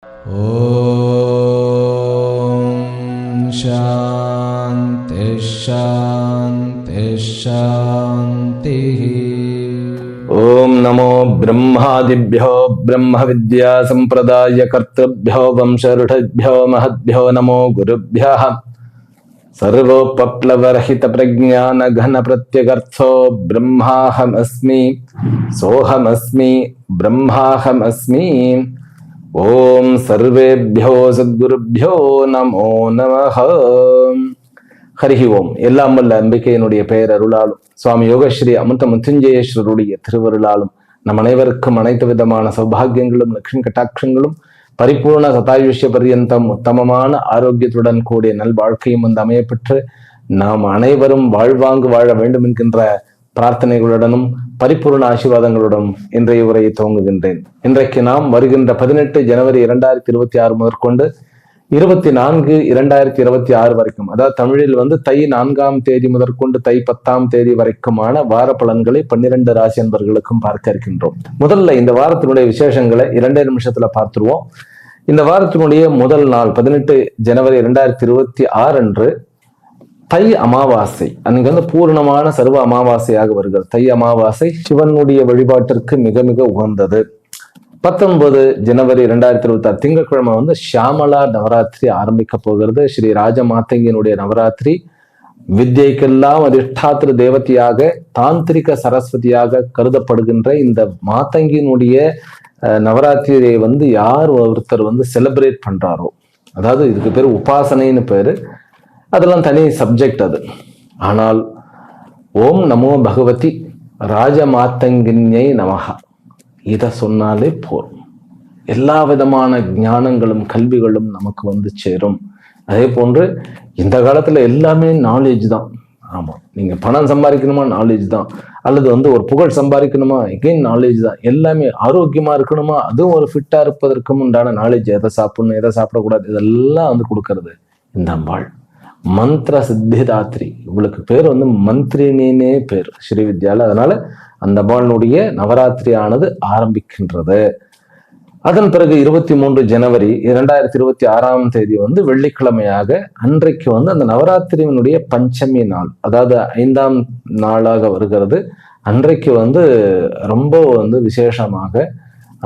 ஓம் சாந்தி சாந்தி சாந்தி. ஓம் நமோ பிரம்மாதிப்யோ பிரம்ம வித்யா சம்பிரதாய கர்த்திருப்யோ வம்சருடப்யோ மஹத்யோ நமோ குருப்யः. சர்வோபப்ளவரஹித பிரஜான கன பிரத்யகர்த்தோ பிரம்மாஹமஸ்மி சோஹமஸ்மி பிரம்மாஹமஸ்மி. ஓம் சர்வேப்யோ சத்குருப்யோ நமோ நமஹ. ஹரிஹி ஓம். எல்லாம் வல்ல அம்பிகையினுடைய பெயர் அருளாலும் சுவாமி யோகஸ்ரீ அமிர்த மிருத்யுஞ்சயேஸ்வருடைய திருவருளாலும் நம் அனைவருக்கும் அனைத்து விதமான சௌபாகியங்களும் லட்சுமி கட்டாட்சங்களும் பரிபூர்ண சதாயுஷ்ய பர்யந்தம் உத்தமமான ஆரோக்கியத்துடன் கூடிய நல்வாழ்க்கையும் வந்து அமையப்பெற்று நாம் அனைவரும் வாழ்வாங்கு வாழ வேண்டும் என்கின்ற பிரார்த்தனைகளுடனும் பரிபூர்ண ஆசீர்வாதங்களுடன் இன்றைய உரையை துவங்குகின்றேன். இன்றைக்கு நாம் வருகின்ற 18 ஜனவரி 2026 முதற்கொண்டு 24/2026 வரைக்கும், அதாவது தமிழில் தை 4ஆம் தேதி முதற்கொண்டு தை 10ஆம் தேதி வரைக்குமான வார பலன்களை 12 ராசி அன்பர்களுக்கும் பார்க்க இருக்கின்றோம். முதல்ல இந்த வாரத்தினுடைய விசேஷங்களை 2 நிமிஷத்துல பார்த்துருவோம். இந்த வாரத்தினுடைய முதல் நாள் 18 ஜனவரி 2026 அன்று தை அமாவாசை. அன்னைக்கு பூர்ணமான சர்வ அமாவாசையாக வருகிறது. தை அமாவாசை சிவனுடைய வழிபாட்டிற்கு மிக மிக உகந்தது. 19 ஜனவரி 2026 திங்கட்கிழமை ஷியாமலா நவராத்திரி ஆரம்பிக்க போகிறது. ஸ்ரீ ராஜ மாதங்கியினுடைய நவராத்திரி. வித்யைக்கெல்லாம் அதிஷ்டாத்திர தேவதையாக தாந்திரிக சரஸ்வதியாக கருதப்படுகின்ற இந்த மாதங்கியினுடைய நவராத்திரியை யார் ஒருத்தர் செலிப்ரேட் பண்றாரோ, அதாவது இதுக்கு பேர் உபாசனைன்னு பேரு, அதெல்லாம் தனி சப்ஜெக்ட் அது. ஆனால் ஓம் நமோ பகவதி ராஜமாத்தங்கின்யை நமஹா இதை சொன்னாலே போதும், எல்லா விதமான ஞானங்களும் கல்விகளும் நமக்கு சேரும். அதே போன்று இந்த காலத்துல எல்லாமே நாலேஜ் தான். ஆமா, நீங்க பணம் சம்பாதிக்கணுமா நாலேஜ் தான், அல்லது ஒரு புகழ் சம்பாதிக்கணுமா எகைன் நாலேஜ் தான். எல்லாமே ஆரோக்கியமா இருக்கணுமா அதுவும் ஒரு ஃபிட்டா இருப்பதற்கும் உண்டான நாலேஜ். எதை சாப்பிடணும் எதை சாப்பிடக்கூடாது இதெல்லாம் கொடுக்கறது இந்த அம்பாள். மந்திர சித்திதாத்ரி, இவளுக்கு பேர் மந்திரினே பேர் ஸ்ரீ வித்யால. அதனால அந்த அம்பாளுடைய நவராத்திரி ஆனது ஆரம்பிக்கின்றது. அதன் பிறகு 23 ஜனவரி 2026 தேதி வெள்ளிக்கிழமையாக அன்றைக்கு அந்த நவராத்திரியினுடைய பஞ்சமி நாள், அதாவது 5ஆம் நாளாக வருகிறது. அன்றைக்கு ரொம்ப விசேஷமாக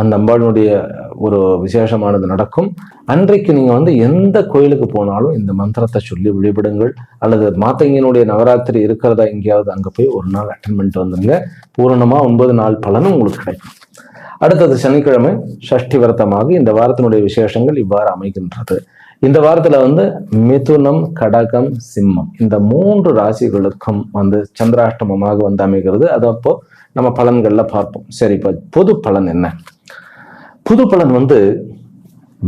அந்த அம்பாளுடைய ஒரு விசேஷமானது நடக்கும். அன்றைக்கு நீங்க எந்த கோயிலுக்கு போனாலும் இந்த மந்திரத்தை சொல்லி வழிபடுங்கள், அல்லது மாத்தங்கியினுடைய நவராத்திரி இருக்கிறதா எங்கேயாவது அங்க போய் ஒரு நாள் அட்டன் பண்ணிட்டு வந்துருங்க. பூரணமா 9 நாள் பலனும் உங்களுக்கு கிடைக்கும். அடுத்தது சனிக்கிழமை சஷ்டி விரதமாக இந்த வாரத்தினுடைய விசேஷங்கள் இவ்வாறு அமைகின்றது. இந்த வாரத்துல மிதுனம், கடகம், சிம்மம் இந்த 3 ராசிகளுக்கும் சந்திராஷ்டமமாக அமைகிறது. அது அப்போ நம்ம பலன்கள்ல பார்ப்போம். சரி, இப்ப பொது பலன் என்ன? புது பலன்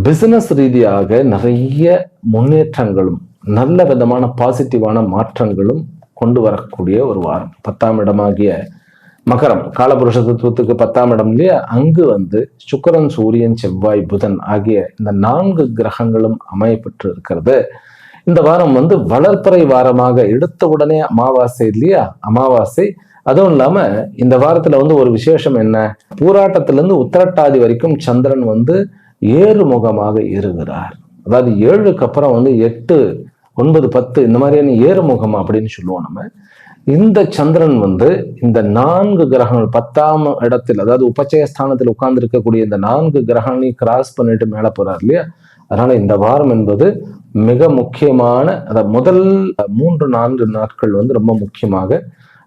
பிசினஸ் ரீதியாக நிறைய முன்னேற்றங்களும் நல்ல விதமான பாசிட்டிவான மாற்றங்களும் கொண்டு வரக்கூடிய ஒரு வாரம். 10ஆம் இடமாகிய மகரம், காலபுருஷ தத்துவத்துக்கு 10ஆம் இடம் இல்லையா, அங்கு சுக்கிரன், சூரியன், செவ்வாய், புதன் ஆகிய இந்த 4 கிரகங்களும் அமையப்பெற்று இருக்கிறது. இந்த வாரம் வளர்ப்பறை வாரமாக, எடுத்த உடனே அமாவாசை இல்லையா, அமாவாசை. அதுவும் இல்லாம இந்த வாரத்துல ஒரு விசேஷம் என்ன, பூராட்டத்திலிருந்து உத்திரட்டாதி வரைக்கும் சந்திரன் ஏறுமுகமாக ஏறுகிறார். அதாவது 7க்கு அப்புறம் 8, 9, 10 இந்த மாதிரியான ஏறுமுகம் அப்படின்னு சொல்லுவோம் நம்ம. இந்த சந்திரன் இந்த 4 கிரகங்கள் 10ஆம் இடத்தில், அதாவது உபச்சயஸ்தானத்தில் உட்கார்ந்து இருக்கக்கூடிய இந்த 4 கிரகங்களையும் கிராஸ் பண்ணிட்டு மேல போறார் இல்லையா. அதனால இந்த வாரம் என்பது மிக முக்கியமான, அதாவது முதல் 3-4 நாட்கள் ரொம்ப முக்கியமாக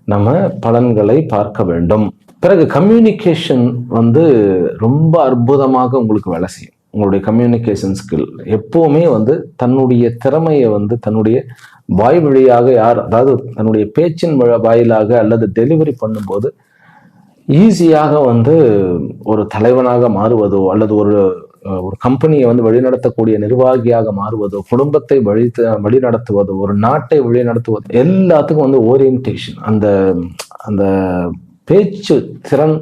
நம்ம பலன்களை பார்க்க வேண்டும். பிறகு கம்யூனிகேஷன் ரொம்ப அற்புதமாக உங்களுக்கு வேலை செய்யும். உங்களுடைய கம்யூனிகேஷன் ஸ்கில் எப்பவுமே தன்னுடைய திறமையை தன்னுடைய வாய் வழியாக அதாவது தன்னுடைய பேச்சின் வாயிலாக அல்லது டெலிவரி பண்ணும்போது ஈஸியாக ஒரு தலைவனாக மாறுவதோ, அல்லது ஒரு கம்பெனியை வழிநடத்தக்கூடிய நிர்வாகியாக மாறுவதோ, குடும்பத்தை வழி நடத்துவதோ, ஒரு நாட்டை வழி நடத்துவதோ, எல்லாத்துக்கும் ஓரியன்டேஷன், அந்த பேச்சு திறன்,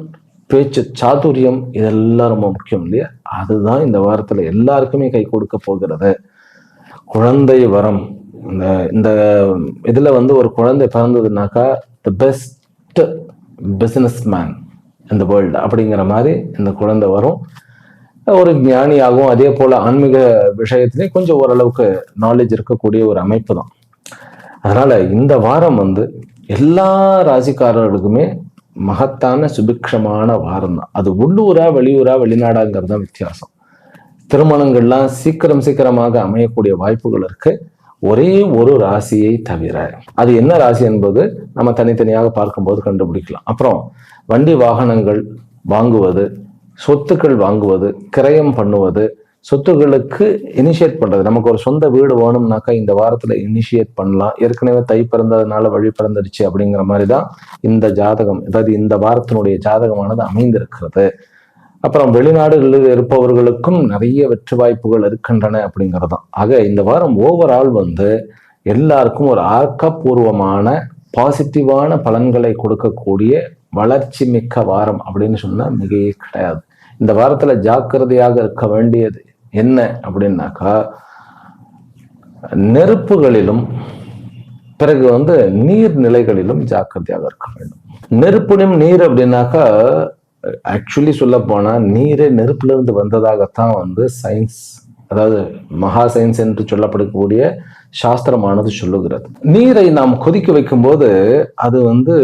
பேச்சு சாதுரியம், இதெல்லாம் ரொம்ப முக்கியம் இல்லையா. அதுதான் இந்த வாரத்துல எல்லாருக்குமே கை கொடுக்க போகிறது. குழந்தை வரம், இந்த இதுல ஒரு குழந்தை பிறந்ததுனாக்கா தி பெஸ்ட் பிசினஸ் மேன் இந்த வேர்ல்டு அப்படிங்கிற மாதிரி இந்த குழந்தை வரும். ஒரு ஞானியாகவும் அதே போல ஆன்மீக விஷயத்திலேயே கொஞ்சம் ஓரளவுக்கு நாலேஜ் இருக்கக்கூடிய ஒரு அமைப்பு தான். அதனால இந்த வாரம் வந்து எல்லா ராசிக்காரர்களுக்குமே மகத்தான சுபிக்ஷமான வாரம் தான். அது உள்ளூரா வெளியூரா வெளிநாடாங்கிறது தான் வித்தியாசம். திருமணங்கள்லாம் சீக்கிரமாக அமையக்கூடிய வாய்ப்புகள் இருக்கு, ஒரே ஒரு ராசியை தவிர. அது என்ன ராசி என்பது நம்ம தனித்தனியாக பார்க்கும்போது கண்டுபிடிக்கலாம். அப்புறம் வண்டி வாகனங்கள் வாங்குவது, சொத்துக்கள் வாங்குவது, கிரயம் பண்ணுவது, சொத்துக்களுக்கு இனிஷியேட் பண்றது. நமக்கு ஒரு சொந்த வீடு வேணும்னாக்கா இந்த வாரத்துல இனிஷியேட் பண்ணலாம். ஏற்கனவே தை பிறந்ததுனால வழி பிறந்துடுச்சு அப்படிங்கிற மாதிரிதான் இந்த ஜாதகம், அதாவது இந்த வாரத்தினுடைய ஜாதகமானது அமைந்திருக்கிறது. அப்புறம் வெளிநாடுகளில் இருப்பவர்களுக்கும் நிறைய வெற்றி வாய்ப்புகள் இருக்கின்றன அப்படிங்கிறது தான். ஆக இந்த வாரம் ஓவரால் வந்து எல்லாருக்கும் ஒரு ஆக்கப்பூர்வமான பாசிட்டிவான பலன்களை கொடுக்கக்கூடிய வளர்ச்சி மிக்க வாரம் அப்படின்னு சொன்னா மிகையே கிடையாது. இந்த வாரத்துல ஜாக்கிரதையாக இருக்க வேண்டியது என்ன அப்படின்னாக்கா, நெருப்புகளிலும் பிறகு வந்து நீர்நிலைகளிலும் ஜாக்கிரதையாக இருக்க வேண்டும். நெருப்புடும் நீர் அப்படின்னாக்கா, ஆக்சுவலி சொல்ல போனா நீரே நெருப்புல இருந்து வந்ததாகத்தான் வந்து சயின்ஸ், அதாவது மகா சயின்ஸ் என்று சொல்லப்படக்கூடிய சாஸ்திரமானது சொல்லுகிறது. நீரை நாம் கொதிக்க வைக்கும் போது அது வந்து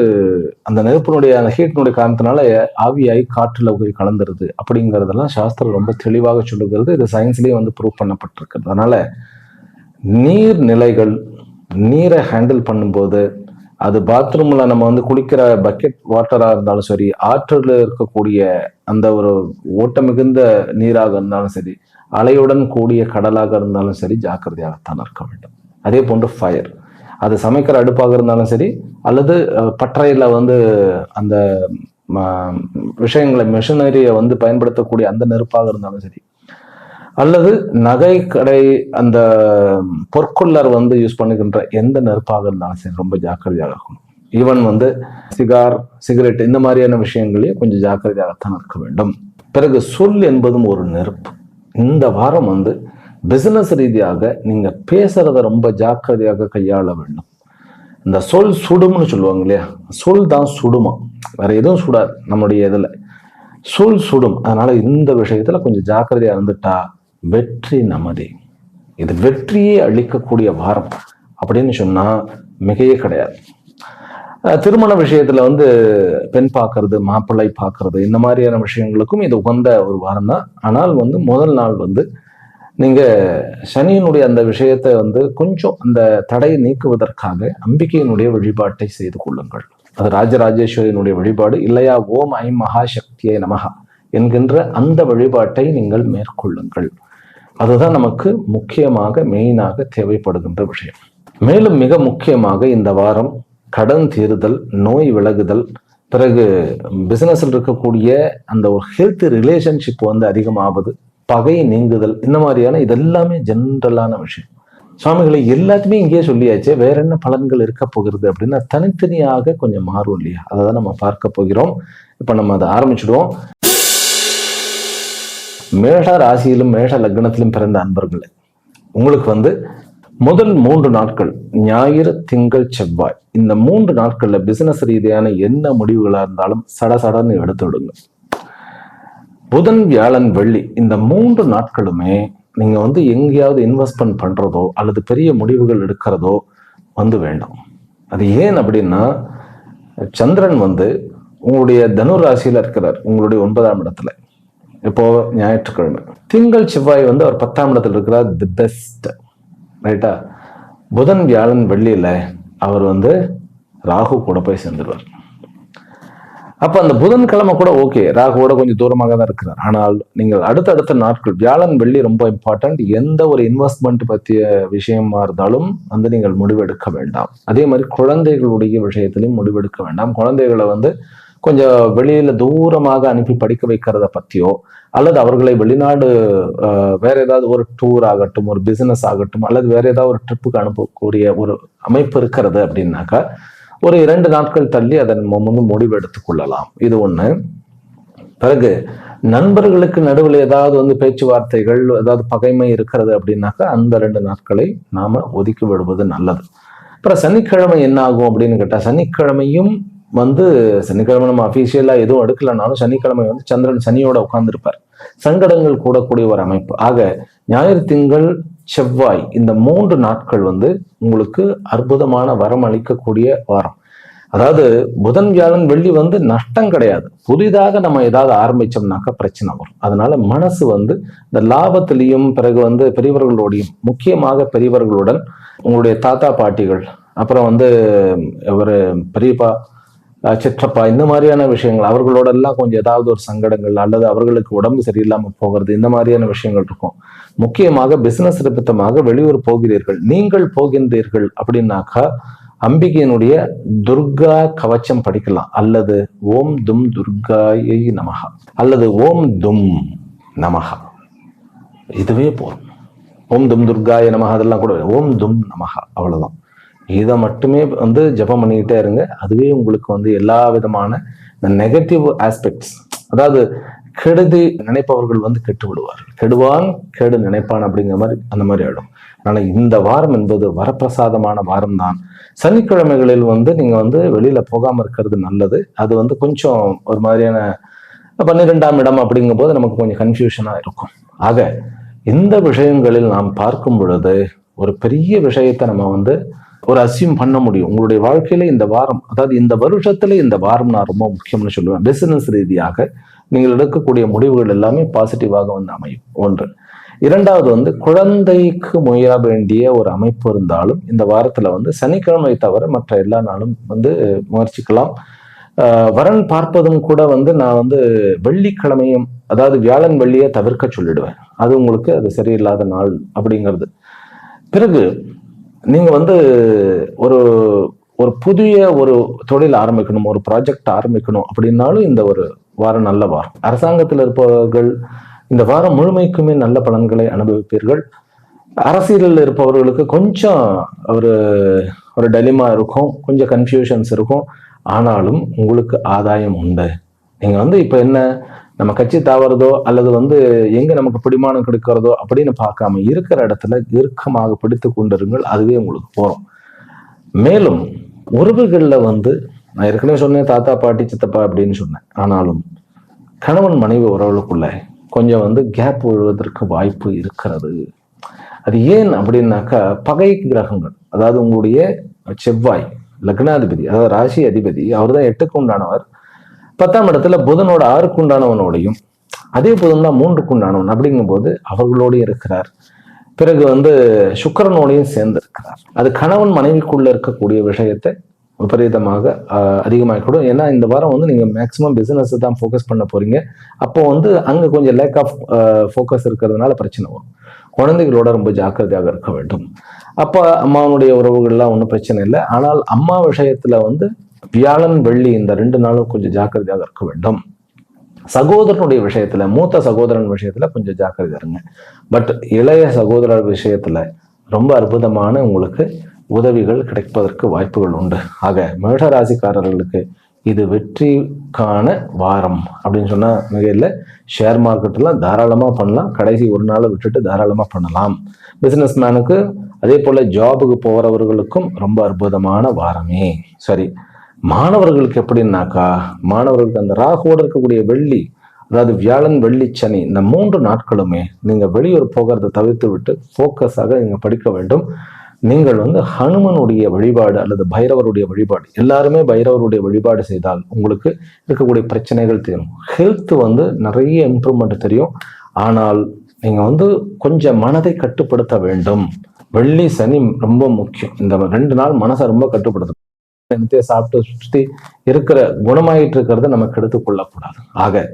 அந்த நெருப்பினுடைய அந்த ஹீட்டினுடைய காரணத்தினால ஆவியாகி காற்றுல போய் கலந்துருது அப்படிங்கிறதெல்லாம் சாஸ்திரம் ரொம்ப தெளிவாக சொல்லுகிறது. இது சயின்ஸ்லயே வந்து ப்ரூவ் பண்ணப்பட்டிருக்கிறது. அதனால நீர்நிலைகள், நீரை ஹேண்டில் பண்ணும்போது அது பாத்ரூம்ல நம்ம வந்து குளிக்கிற பக்கெட் வாட்டரா இருந்தாலும் சரி, ஆற்றில் இருக்கக்கூடிய அந்த ஒரு ஓட்டம் மிகுந்த நீராக இருந்தாலும் சரி, அலையுடன் கூடிய கடலாக இருந்தாலும் சரி, ஜாக்கிரதையாகத்தான் இருக்க வேண்டும். அதே போன்று ஃபயர், அது சமைக்கிற அடுப்பாக இருந்தாலும் சரி, அல்லது பட்டறையில வந்து அந்த விஷயங்களை மெஷினரியை வந்து பயன்படுத்தக்கூடிய அந்த நெருப்பாக இருந்தாலும் சரி, அல்லது நகை கடை அந்த பொற்கொள்ளர் வந்து யூஸ் பண்ணுகின்ற எந்த நெருப்பாக இருந்தாலும் சரி ரொம்ப ஜாக்கிரதையாக இருக்கணும். ஈவன் வந்து சிகரெட் இந்த மாதிரியான விஷயங்களையும் கொஞ்சம் ஜாக்கிரதையாகத்தான் இருக்க வேண்டும். பிறகு சொல் என்பதும் ஒரு நெருப்பு. இந்த வாரம் வந்து பிசினஸ் ரீதியாக நீங்க பேசுறத ரொம்ப ஜாக்கிரதையாக கையாள வேண்டும். இந்த சொல் சுடும்னு சொல்லுவாங்க இல்லையா, சொல் தான் சுடுமா, வேற எதுவும் சுடாது. நம்முடைய இதுல சொல் சுடும். அதனால இந்த விஷயத்துல கொஞ்சம் ஜாக்கிரதையா இருந்துட்டா வெற்றி நமதே. இது வெற்றியே அளிக்கக்கூடிய வாரம் அப்படின்னு சொன்னா மிகையே கிடையாது. திருமண விஷயத்துல வந்து பெண் பார்க்கறது, மாப்பிள்ளை பார்க்கறது, இந்த மாதிரியான விஷயங்களுக்கும் இது உகந்த ஒரு வாரம் தான். ஆனால் வந்து முதல் நாள் வந்து நீங்க சனியினுடைய அந்த விஷயத்தை வந்து கொஞ்சம் அந்த தடையை நீக்குவதற்காக அம்பிகையினுடைய வழிபாட்டை செய்து கொள்ளுங்கள். அது ராஜராஜேஸ்வரியினுடைய வழிபாடு இல்லையா, ஓம் ஐம் மகாசக்தியை நமகா என்கின்ற அந்த வழிபாட்டை நீங்கள் மேற்கொள்ளுங்கள். அதுதான் நமக்கு முக்கியமாக மெயினாக தேவைப்படுகின்ற விஷயம். மேலும் மிக முக்கியமாக இந்த வாரம் கடன் தீருதல், நோய் விலகுதல், பிறகு பிசினஸ்ல இருக்கக்கூடிய அந்த ஒரு ஹெல்த் ரிலேஷன்ஷிப் வந்து அதிகமாவது, பகை நீங்குதல், இந்த மாதிரியான இதெல்லாமே ஜென்ரலான விஷயம். சுவாமிகளை எல்லாத்தையுமே இங்கேயே சொல்லியாச்சு, வேற என்ன பலன்கள் இருக்க போகிறது அப்படின்னா தனித்தனியாக கொஞ்சம் மாறும் இல்லையா, அதை தான் நம்ம பார்க்க போகிறோம். இப்ப நம்ம அதை ஆரம்பிச்சுடுவோம். மேஷ ராசியிலும் மேஷ லக்னத்திலும் பிறந்த அன்பர்களே, உங்களுக்கு வந்து முதல் 3 நாட்கள் ஞாயிறு, திங்கள், செவ்வாய், இந்த 3 நாட்கள்ல பிசினஸ் ரீதியான என்ன முடிவுகளா இருந்தாலும் சடசடன்னு எடுத்து விடுங்க. புதன், வியாழன், வெள்ளி இந்த 3 நாட்களுமே நீங்க வந்து எங்கேயாவது இன்வெஸ்ட்மெண்ட் பண்றதோ அல்லது பெரிய முடிவுகள் எடுக்கிறதோ வந்து வேண்டாம். அது ஏன் அப்படின்னா, சந்திரன் வந்து உங்களுடைய தனு ராசியில இருக்கிறார், உங்களுடைய 9ஆம் இடத்துல. இப்போ ஞாயிற்றுக்கிழமை. திங்கள், செவ்வாய் வந்து அவர் 10ஆம் இடத்துல இருக்கிறார், தி பெஸ்ட், ரைட்டா. புதன், வியாழன், வெள்ளியில அவர் வந்து ராகு கூட போய் சேர்ந்துருவார். அப்ப அந்த புதன்கிழமை கூட ஓகே, ராகுவோட கொஞ்சம் தூரமாக தான் இருக்கிறார். ஆனால் நீங்கள் அடுத்தடுத்த நாட்கள் வியாழன், வெள்ளி ரொம்ப இம்பார்ட்டன்ட். எந்த ஒரு இன்வெஸ்ட்மெண்ட் பற்றிய விஷயமா இருந்தாலும் வந்து நீங்கள் முடிவெடுக்க வேண்டாம். அதே மாதிரி குழந்தைகளுடைய விஷயத்திலையும் முடிவெடுக்க வேண்டாம். குழந்தைகளை வந்து கொஞ்சம் வெளியில தூரமாக அனுப்பி படிக்க வைக்கிறத பத்தியோ அல்லது அவர்களை வெளிநாடு வேற ஏதாவது ஒரு டூர் ஆகட்டும், ஒரு பிசினஸ் ஆகட்டும், அல்லது வேற ஏதாவது ஒரு ட்ரிப்புக்கு அனுப்பக்கூடிய ஒரு அமைப்பு இருக்கிறது அப்படின்னாக்கா ஒரு 2 நாட்கள் தள்ளி அதன் முன்பு முடிவு எடுத்துக் கொள்ளலாம். இது ஒண்ணு. பிறகு நண்பர்களுக்கு நடுவில் ஏதாவது வந்து பேச்சுவார்த்தைகள், ஏதாவது பகைமை இருக்கிறது அப்படின்னாக்கா அந்த 2 நாட்களை நாம ஒதுக்கி விடுவது நல்லது. அப்புறம் சனிக்கிழமை என்ன ஆகும் அப்படின்னு கேட்டா, சனிக்கிழமையும் வந்து சனிக்கிழமை நம்ம அபிஷியலா எதுவும் எடுக்கலனாலும் சனிக்கிழமை வந்து சந்திரன் சனியோட உட்கார்ந்துருப்பார். சங்கடங்கள் கூடக்கூடிய ஒரு அமைப்பு. ஆக ஞாயிறு, திங்கள், செவ்வாய் இந்த 3 நாட்கள் வந்து உங்களுக்கு அற்புதமான வரம் அளிக்கக்கூடிய வாரம். அதாவது புதன், வியாழன், வெள்ளி வந்து நஷ்டம் கிடையாது. புதிதாக நம்ம ஏதாவது ஆரம்பிச்சோம்னாக்கா பிரச்சனை வரும். அதனால மனசு வந்து இந்த லாபத்திலையும், பிறகு வந்து பெரியவர்களோடையும், முக்கியமாக பெரியவர்களுடன், உங்களுடைய தாத்தா பாட்டிகள், அப்புறம் வந்து ஒரு பெரியப்பா, சிற்றப்பா, இந்த மாதிரியான விஷயங்கள் அவர்களோட எல்லாம் கொஞ்சம் ஏதாவது ஒரு சங்கடங்கள் அல்லது அவர்களுக்கு உடம்பு சரியில்லாம போகிறது, இந்த மாதிரியான விஷயங்கள் இருக்கும். முக்கியமாக பிசினஸ் நிமித்தமாக வெளியூர் போகிறீர்கள், நீங்கள் போகின்றீர்கள் அப்படின்னாக்கா அம்பிகையினுடைய துர்கா கவச்சம் படிக்கலாம், அல்லது ஓம் தும் துர்காயை நமகா, அல்லது ஓம் தும் நமகா, இதுவே போதும். ஓம் தும் துர்காய நமகா அதெல்லாம் கூட ஓம் தும் நமகா, அவ்வளவுதான். இதை மட்டுமே வந்து ஜபம் பண்ணிக்கிட்டே இருங்க. அதுவே உங்களுக்கு வந்து எல்லா விதமான நெகட்டிவ் ஆஸ்பெக்ட்ஸ், அதாவது கெடுதி நினைப்பவர்கள் வந்து கெட்டு விடுவார்கள். கெடுவான் கேடு நினைப்பான் அப்படிங்கிற மாதிரி அந்த மாதிரி ஆயிடும். அதனால இந்த வாரம் என்பது வரப்பிரசாதமான வாரம் தான். சனிக்கிழமைகளில் வந்து நீங்க வந்து வெளியில போகாம இருக்கிறது நல்லது. அது வந்து கொஞ்சம் ஒரு மாதிரியான 12ஆம் இடம் அப்படிங்கும் போது நமக்கு கொஞ்சம் கன்ஃபியூஷனா இருக்கும். ஆக இந்த விஷயங்களில் நாம் பார்க்கும் பொழுது ஒரு பெரிய விஷயத்தை நம்ம வந்து ஒரு அசியூம் பண்ண முடியும். உங்களுடைய வாழ்க்கையில இந்த வாரம், அதாவது இந்த வருஷத்துல இந்த வாரம் நான் ரொம்ப முக்கியம்னு சொல்லுவேன். பிசினஸ் ரீதியாக நீங்கள் எடுக்கக்கூடிய முடிவுகள் எல்லாமே பாசிட்டிவாக வந்து அமையும். ஒன்று. இரண்டாவது வந்து குழந்தைக்கு முயற வேண்டிய ஒரு அமைப்பு இருந்தாலும் இந்த வாரத்துல வந்து சனிக்கிழமை தவிர மற்ற எல்லா நாளும் வந்து முயற்சிக்கலாம். வரன் பார்ப்பதும் கூட வந்து நான் வந்து வெள்ளிக்கிழமையும், அதாவது வியாழன் வெள்ளியை தவிர்க்க சொல்லிடுவேன். அது உங்களுக்கு அது சரியில்லாத நாள் அப்படிங்கிறது. பிறகு நீங்க வந்து ஒரு ஒரு புதிய ஒரு தொழில் ஆரம்பிக்கணும், ஒரு ப்ராஜெக்ட் ஆரம்பிக்கணும் அப்படின்னாலும் இந்த ஒரு வாரம் நல்ல வாரம். அரசாங்கத்தில் இருப்பவர்கள் இந்த வாரம் முழுமைக்குமே நல்ல பலன்களை அனுபவிப்பீர்கள். அரசியலில் இருப்பவர்களுக்கு கொஞ்சம் ஒரு ஒரு டெலிமா இருக்கும், கொஞ்சம் கன்ஃபியூஷன்ஸ் இருக்கும். ஆனாலும் உங்களுக்கு ஆதாயம் உண்டு. நீங்க வந்து இப்ப என்ன நம்ம கட்சி தாவறதோ அல்லது வந்து எங்க நமக்கு பிடிமானம் கிடைக்கிறதோ அப்படின்னு பார்க்காம இருக்கிற இடத்துல இறுக்கமாக பிடித்து கொண்டிருங்கள். அதுவே உங்களுக்கு போறோம். மேலும் உறவுகள்ல வந்து நான் ஏற்கனவே சொன்னேன், தாத்தா பாட்டி சித்தப்பா அப்படின்னு சொன்னேன். ஆனாலும் கணவன் மனைவி உறவுகளுக்குள்ள கொஞ்சம் வந்து கேப் விழுவதற்கு வாய்ப்பு இருக்கிறது. அது ஏன் அப்படின்னாக்கா பகை கிரகங்கள், அதாவது உங்களுடைய செவ்வாய் லக்னாதிபதி, அதாவது ராசி அதிபதி, அவர் தான் 8க்கு உண்டானவர். 10ஆம் இடத்துல புதனோட 6க்கு உண்டானவனோடையும், அதே புதன் தான் 3க்கு உண்டானவன் அப்படிங்கும் போது அவர்களோடையும் இருக்கிறார். பிறகு வந்து சுக்கிரனோடையும் சேர்ந்து இருக்கிறார். அது கணவன் மனைவிக்குள்ள இருக்கக்கூடிய விஷயத்தை விபரீதமாக அதிகமாகிக்கூடும். ஏன்னா இந்த வாரம் வந்து நீங்க மேக்சிமம் பிசினஸ் தான் ஃபோக்கஸ் பண்ண போறீங்க. அப்போ வந்து அங்க கொஞ்சம் லேக் ஆஃப் ஃபோக்கஸ் இருக்கிறதுனால பிரச்சனை வரும். குழந்தைகளோட ரொம்ப ஜாக்கிரதையாக இருக்க வேண்டும். அப்பா அம்மாவுடைய உறவுகள்லாம் ஒன்றும் பிரச்சனை இல்லை. ஆனால் அம்மா விஷயத்துல வந்து வியாழன் வெள்ளி இந்த 2 நாளும் கொஞ்சம் ஜாக்கிரதையாக இருக்க வேண்டும். சகோதரனுடைய விஷயத்துல, மூத்த சகோதரன் விஷயத்துல கொஞ்சம் ஜாக்கிரதையா இருங்க. பட் இளைய சகோதரர் விஷயத்துல ரொம்ப அற்புதமான உங்களுக்கு உதவிகள் கிடைப்பதற்கு வாய்ப்புகள் உண்டு. ஆக மேஷ ராசிக்காரர்களுக்கு இது வெற்றிக்கான வாரம் அப்படின்னு சொன்னா மிக இல்லை. ஷேர் மார்க்கெட்லாம் தாராளமா பண்ணலாம். கடைசி ஒரு நாளை விட்டுட்டு தாராளமா பண்ணலாம். பிசினஸ் மேனுக்கு அதே போல ஜாபுக்கு போறவர்களுக்கும் ரொம்ப அற்புதமான வாரமே. சரி, மாணவர்களுக்கு எப்படின்னாக்கா, மாணவர்களுக்கு அந்த ராகுவோடு இருக்கக்கூடிய வெள்ளி, அதாவது வியாழன் வெள்ளி சனி, இந்த 3 நாட்களுமே நீங்க வெளியூர் போகிறத தவிர்த்து விட்டு போக்கஸாக நீங்க படிக்க வேண்டும். நீங்கள் வந்து ஹனுமனுடைய வழிபாடு அல்லது பைரவருடைய வழிபாடு, எல்லாருமே பைரவருடைய வழிபாடு செய்தால் உங்களுக்கு இருக்கக்கூடிய பிரச்சனைகள் தெரியும். ஹெல்த் வந்து நிறைய இம்ப்ரூவ்மெண்ட் தெரியும். ஆனால் நீங்க வந்து கொஞ்சம் மனதை கட்டுப்படுத்த வேண்டும். வெள்ளி சனி ரொம்ப முக்கியம். இந்த 2 நாள் மனசை ரொம்ப கட்டுப்படுத்தணும். சாப்பிட்டு சுற்றி இருக்கிற குணமாயிட்டு இருக்கிறத நமக்கு எடுத்துக் கொள்ளக்கூடாது. ஆக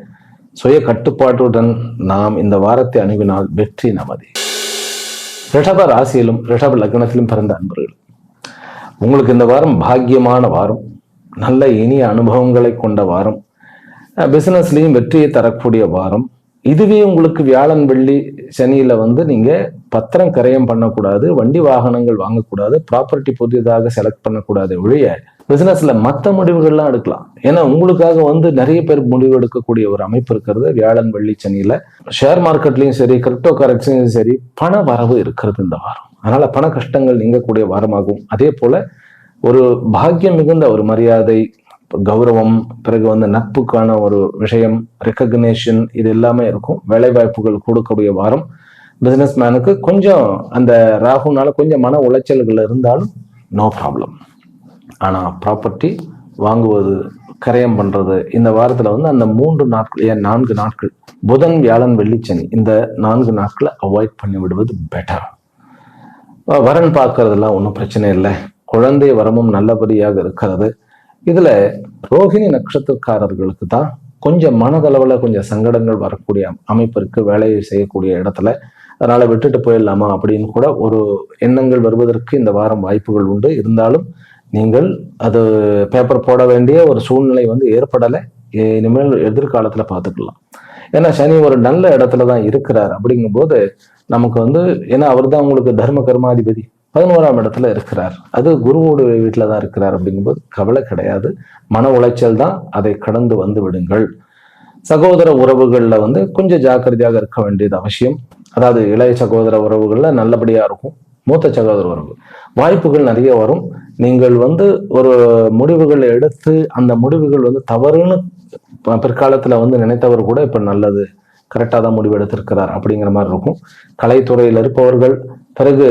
சுய கட்டுப்பாட்டுடன் நாம் இந்த வாரத்தை அணுகினால் வெற்றி நமது. ரிஷப ராசியிலும் ரிஷப லக்னத்திலும் பிறந்த அன்பர்கள், உங்களுக்கு இந்த வாரம் பாக்கியமான வாரம், நல்ல இனிய அனுபவங்களை கொண்ட வாரம், பிசினஸ்லயும் வெற்றியை தரக்கூடிய வாரம். இதுவே உங்களுக்கு வியாழன் வெள்ளி சனியில வந்து நீங்க பத்திரம் கரையம் பண்ணக்கூடாது, வண்டி வாகனங்கள் வாங்கக்கூடாது, ப்ராப்பர்ட்டி புதியதாக செலக்ட் பண்ணக்கூடாது ஒழிய பிசினஸ்ல மற்ற முடிவுகள்லாம் எடுக்கலாம். ஏன்னா உங்களுக்காக வந்து நிறைய பேர் முடிவு எடுக்கக்கூடிய ஒரு அமைப்பு இருக்கிறது வியாழன் வெள்ளி சனியில. ஷேர் மார்க்கெட்லயும் சரி, கிரிப்டோ கரன்சியும் சரி, பண வரவு இருக்கிறது இந்த வாரம். அதனால பண கஷ்டங்கள் நீங்கக்கூடிய வாரமாகும். அதே போல ஒரு பாக்கியம் மிகுந்த ஒரு மரியாதை, கௌரவம், பிறகு வந்து நட்புக்கான ஒரு விஷயம், ரெக்கக்னேஷன், இது எல்லாமே இருக்கும். வேலை வாய்ப்புகள் கொடுக்கக்கூடிய வாரம். பிசினஸ் மேனுக்கு கொஞ்சம் அந்த ராகுனால கொஞ்சம் மன உளைச்சல்கள் இருந்தாலும் நோ ப்ராப்ளம். ஆனா ப்ராப்பர்ட்டி வாங்குவது, கரையம் பண்றது, இந்த வாரத்துல வந்து அந்த 4 நாட்கள் புதன், வியாழன், வெள்ளிச்சனி, இந்த 4 நாட்களை அவாய்ட் பண்ணி விடுவது பெட்டர். வரன் பார்க்கறதுலாம் ஒன்றும் பிரச்சனை இல்லை. குழந்தை வரமும் நல்லபடியாக இருக்கிறது. இதுல ரோகிணி நட்சத்திரக்காரர்களுக்கு தான் கொஞ்சம் மனதளவுல கொஞ்சம் சங்கடங்கள் வரக்கூடிய அமைப்பு இருக்கு வேலையை செய்யக்கூடிய இடத்துல. அதனால விட்டுட்டு போயிடலாமா அப்படின்னு கூட ஒரு எண்ணங்கள் வருவதற்கு இந்த வாரம் வாய்ப்புகள் உண்டு. இருந்தாலும் நீங்கள் அது பேப்பர் போட வேண்டிய ஒரு சூழ்நிலை வந்து ஏற்படலை. இனிமேல் எதிர்காலத்துல பார்த்துக்கலாம். ஏன்னா சனி ஒரு நல்ல இடத்துல தான் இருக்கிறார். அப்படிங்கும் போது நமக்கு வந்து, ஏன்னா அவர் தான் உங்களுக்கு தர்ம கர்மாதிபதி, 11ஆம் இடத்துல இருக்கிறார். அது குருவோட வீட்டில தான் இருக்கிறார். அப்படிங்கும்போது கவலை கிடையாது. மன உளைச்சல் தான், அதை கடந்து வந்து விடுங்கள். சகோதர உறவுகள்ல வந்து கொஞ்சம் ஜாக்கிரதையாக இருக்க வேண்டியது அவசியம். அதாவது இளைய சகோதர உறவுகள்ல நல்லபடியா இருக்கும். மூத்த சகோதர உறவு வாய்ப்புகள் நிறைய வரும். நீங்கள் வந்து ஒரு முடிவுகளை எடுத்து அந்த முடிவுகள் வந்து தவறுன்னு பிற்காலத்துல வந்து நினைத்தவர் கூட இப்ப நல்லது, கரெக்டா தான் முடிவு எடுத்திருக்கிறார் அப்படிங்கிற மாதிரி இருக்கும். கலைத்துறையில் இருப்பவர்கள், பிறகு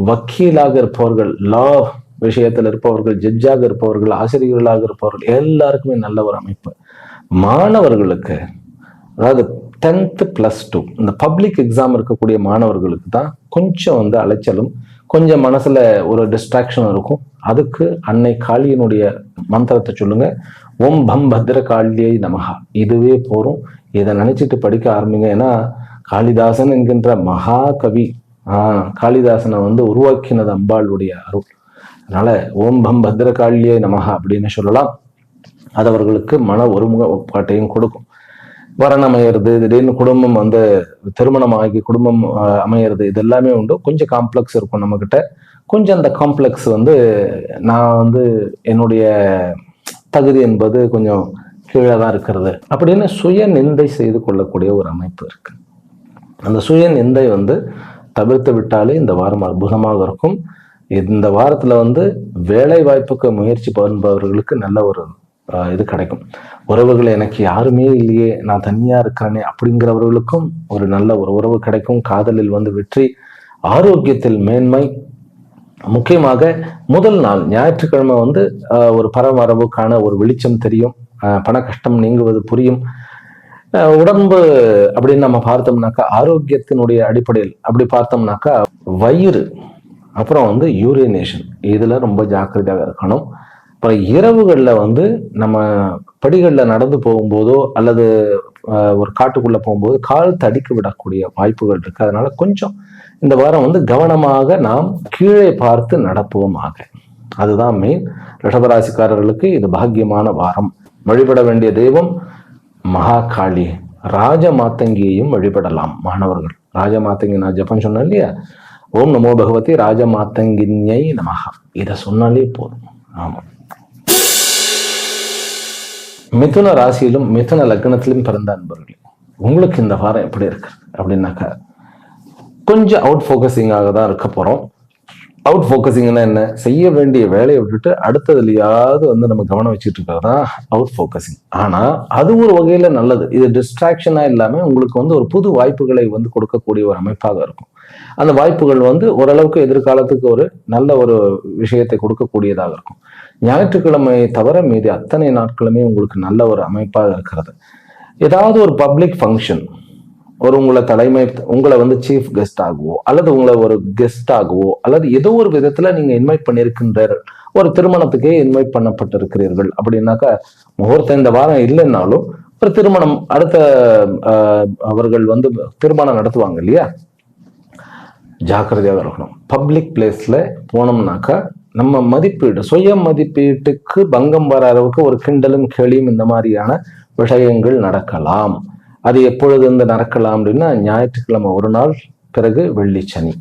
வக்கீலாக இருப்பவர்கள், லா விஷயத்தில் இருப்பவர்கள், ஜட்ஜாக இருப்பவர்கள், ஆசிரியர்களாக இருப்பவர்கள், எல்லாருக்குமே நல்ல ஒரு அமைப்பு. மாணவர்களுக்கு, அதாவது 10th + 2 இந்த பப்ளிக் எக்ஸாம் இருக்கக்கூடிய மாணவர்களுக்கு தான் கொஞ்சம் வந்து அலைச்சலும், கொஞ்சம் மனசுல ஒரு டிஸ்ட்ராக்ஷன் இருக்கும். அதுக்கு அன்னை காளியினுடைய மந்திரத்தை சொல்லுங்க. ஓம் பம் பத்ர காளியை நமகா. இதுவே போரும். இதை நினைச்சிட்டு படிக்க ஆரம்பிங்க. ஏன்னா காளிதாசன் என்கின்ற மகா கவி, காளிதாசனை வந்து உருவாக்கினது அம்பாளுடைய அருள். அதனால ஓம் பம் பத்ர காளியை நமகா அப்படின்னு சொல்லலாம். அது அவர்களுக்கு மன ஒருமுகப்பாட்டையும் கொடுக்கும். வரன் அமையிறது, திடீர்னு குடும்பம் வந்து திருமணம் ஆகி குடும்பம் அமையிறது, இது எல்லாமே உண்டு. கொஞ்சம் காம்ப்ளெக்ஸ் இருக்கும் நம்ம கிட்ட. கொஞ்சம் அந்த காம்ப்ளெக்ஸ் வந்து நான் வந்து என்னுடைய தகுதி என்பது கொஞ்சம் கீழே தான் இருக்கிறது அப்படின்னு சுய நிந்தை செய்து கொள்ளக்கூடிய ஒரு அமைப்பு இருக்கு. அந்த சுய நிந்தை வந்து தவிர்த்து விட்டாலே இந்த வாரம் அற்புதமாக இருக்கும். இந்த வாரத்துல வந்து வேலை வாய்ப்புக்கு முயற்சி பண்ணுபவர்களுக்கு நல்ல ஒரு இது கிடைக்கும். உறவுகள் எனக்கு யாருமே இல்லையே, நான் தனியா இருக்கிறேனே அப்படிங்கிறவர்களுக்கும் ஒரு நல்ல ஒரு உறவு கிடைக்கும். காதலில் வந்து வெற்றி, ஆரோக்கியத்தில் மேன்மை. முக்கியமாக முதல் நாள் ஞாயிற்றுக்கிழமை வந்து ஒரு பரமரவுக்கான ஒரு வெளிச்சம் தெரியும். பண கஷ்டம் நீங்குவது புரியும். உடம்பு அப்படின்னு நம்ம பார்த்தோம்னாக்கா, ஆரோக்கியத்தினுடைய அடிப்படையில் அப்படி பார்த்தோம்னாக்கா, வயிறு, அப்புறம் வந்து யூரினேஷன், இதுல ரொம்ப ஜாக்கிரதையாக இருக்கணும். அப்புறம் இரவுகள்ல வந்து நம்ம படிகளில் நடந்து போகும்போதோ அல்லது ஒரு காட்டுக்குள்ள போகும்போது கால் தடிக்க விடக்கூடிய வாய்ப்புகள் இருக்கு. அதனால கொஞ்சம் இந்த வாரம் வந்து கவனமாக நாம் கீழே பார்த்து நடப்போமாக. அதுதான் மெயின். ரிஷபராசிக்காரர்களுக்கு இது பாக்கியமான வாரம். வழிபட வேண்டிய தெய்வம் மகாகாளி, ராஜமாத்தங்கியையும் வழிபடலாம் மாணவர்கள். ராஜமாத்தங்கி நான் ஜபம் சொன்னேன் இல்லையா, ஓம் நமோ பகவதி ராஜமாத்தங்கின்யை நமகா, இதை சொன்னாலே போதும். ஆமா. மிதுன ராசியிலும் மிதுன லக்னத்திலும் பிறந்த அன்பர்களே, உங்களுக்கு இந்த வாரம் எப்படி இருக்கு அப்படின்னாக்கா, கொஞ்சம் அவுட் ஃபோக்கஸிங்காக தான் இருக்க போறோம். அவுட் ஃபோக்கஸிங்னா என்ன? செய்ய வேண்டிய வேலையை விட்டுட்டு அடுத்ததுலையாவது வந்து நம்ம கவனம் வச்சுட்டு இருக்கிறது தான் அவுட் ஃபோக்கஸிங். ஆனா அது ஒரு வகையில நல்லது. இது டிஸ்ட்ராக்ஷனா இல்லாம உங்களுக்கு வந்து ஒரு புது வாய்ப்புகளை வந்து கொடுக்கக்கூடிய ஒரு அமைப்பாக இருக்கும். அந்த வாய்ப்புகள் வந்து ஓரளவுக்கு எதிர்காலத்துக்கு ஒரு நல்ல ஒரு விஷயத்தை கொடுக்கக்கூடியதாக இருக்கும். ஞாயிற்றுக்கிழமை தவிர மீதி அத்தனை நாட்களுமே உங்களுக்கு நல்ல ஒரு அமைப்பாக இருக்கிறது. ஏதாவது ஒரு பப்ளிக் ஃபங்க்ஷன், ஒரு உங்களை வந்து சீஃப் கெஸ்ட் ஆகவோ அல்லது உங்களை ஒரு கெஸ்ட் ஆகவோ அல்லது ஏதோ ஒரு விதத்துல நீங்க இன்வைட் பண்ணியிருக்கின்றீர்கள். ஒரு திருமணத்துக்கே இன்வைட் பண்ணப்பட்டிருக்கிறீர்கள் அப்படின்னாக்கா, முகூர்த்தம் இந்த வாரம் இல்லைன்னாலும் ஒரு திருமணம் அடுத்த அவர்கள் வந்து திருமணம் நடத்துவாங்க இல்லையா, ஜாக்கிரதையாக இருக்கணும். பப்ளிக் பிளேஸ்ல போனோம்னாக்கா நம்ம மதிப்பீடு, சுய மதிப்பீட்டுக்கு பங்கம் வர அளவுக்கு ஒரு கிண்டலும் கேலியும் இந்த மாதிரியான விஷயங்கள் நடக்கலாம். அது எப்பொழுது வந்து நடக்கலாம் அப்படின்னா, ஞாயிற்றுக்கிழமை ஒரு நாள், பிறகு வெள்ளி சனி,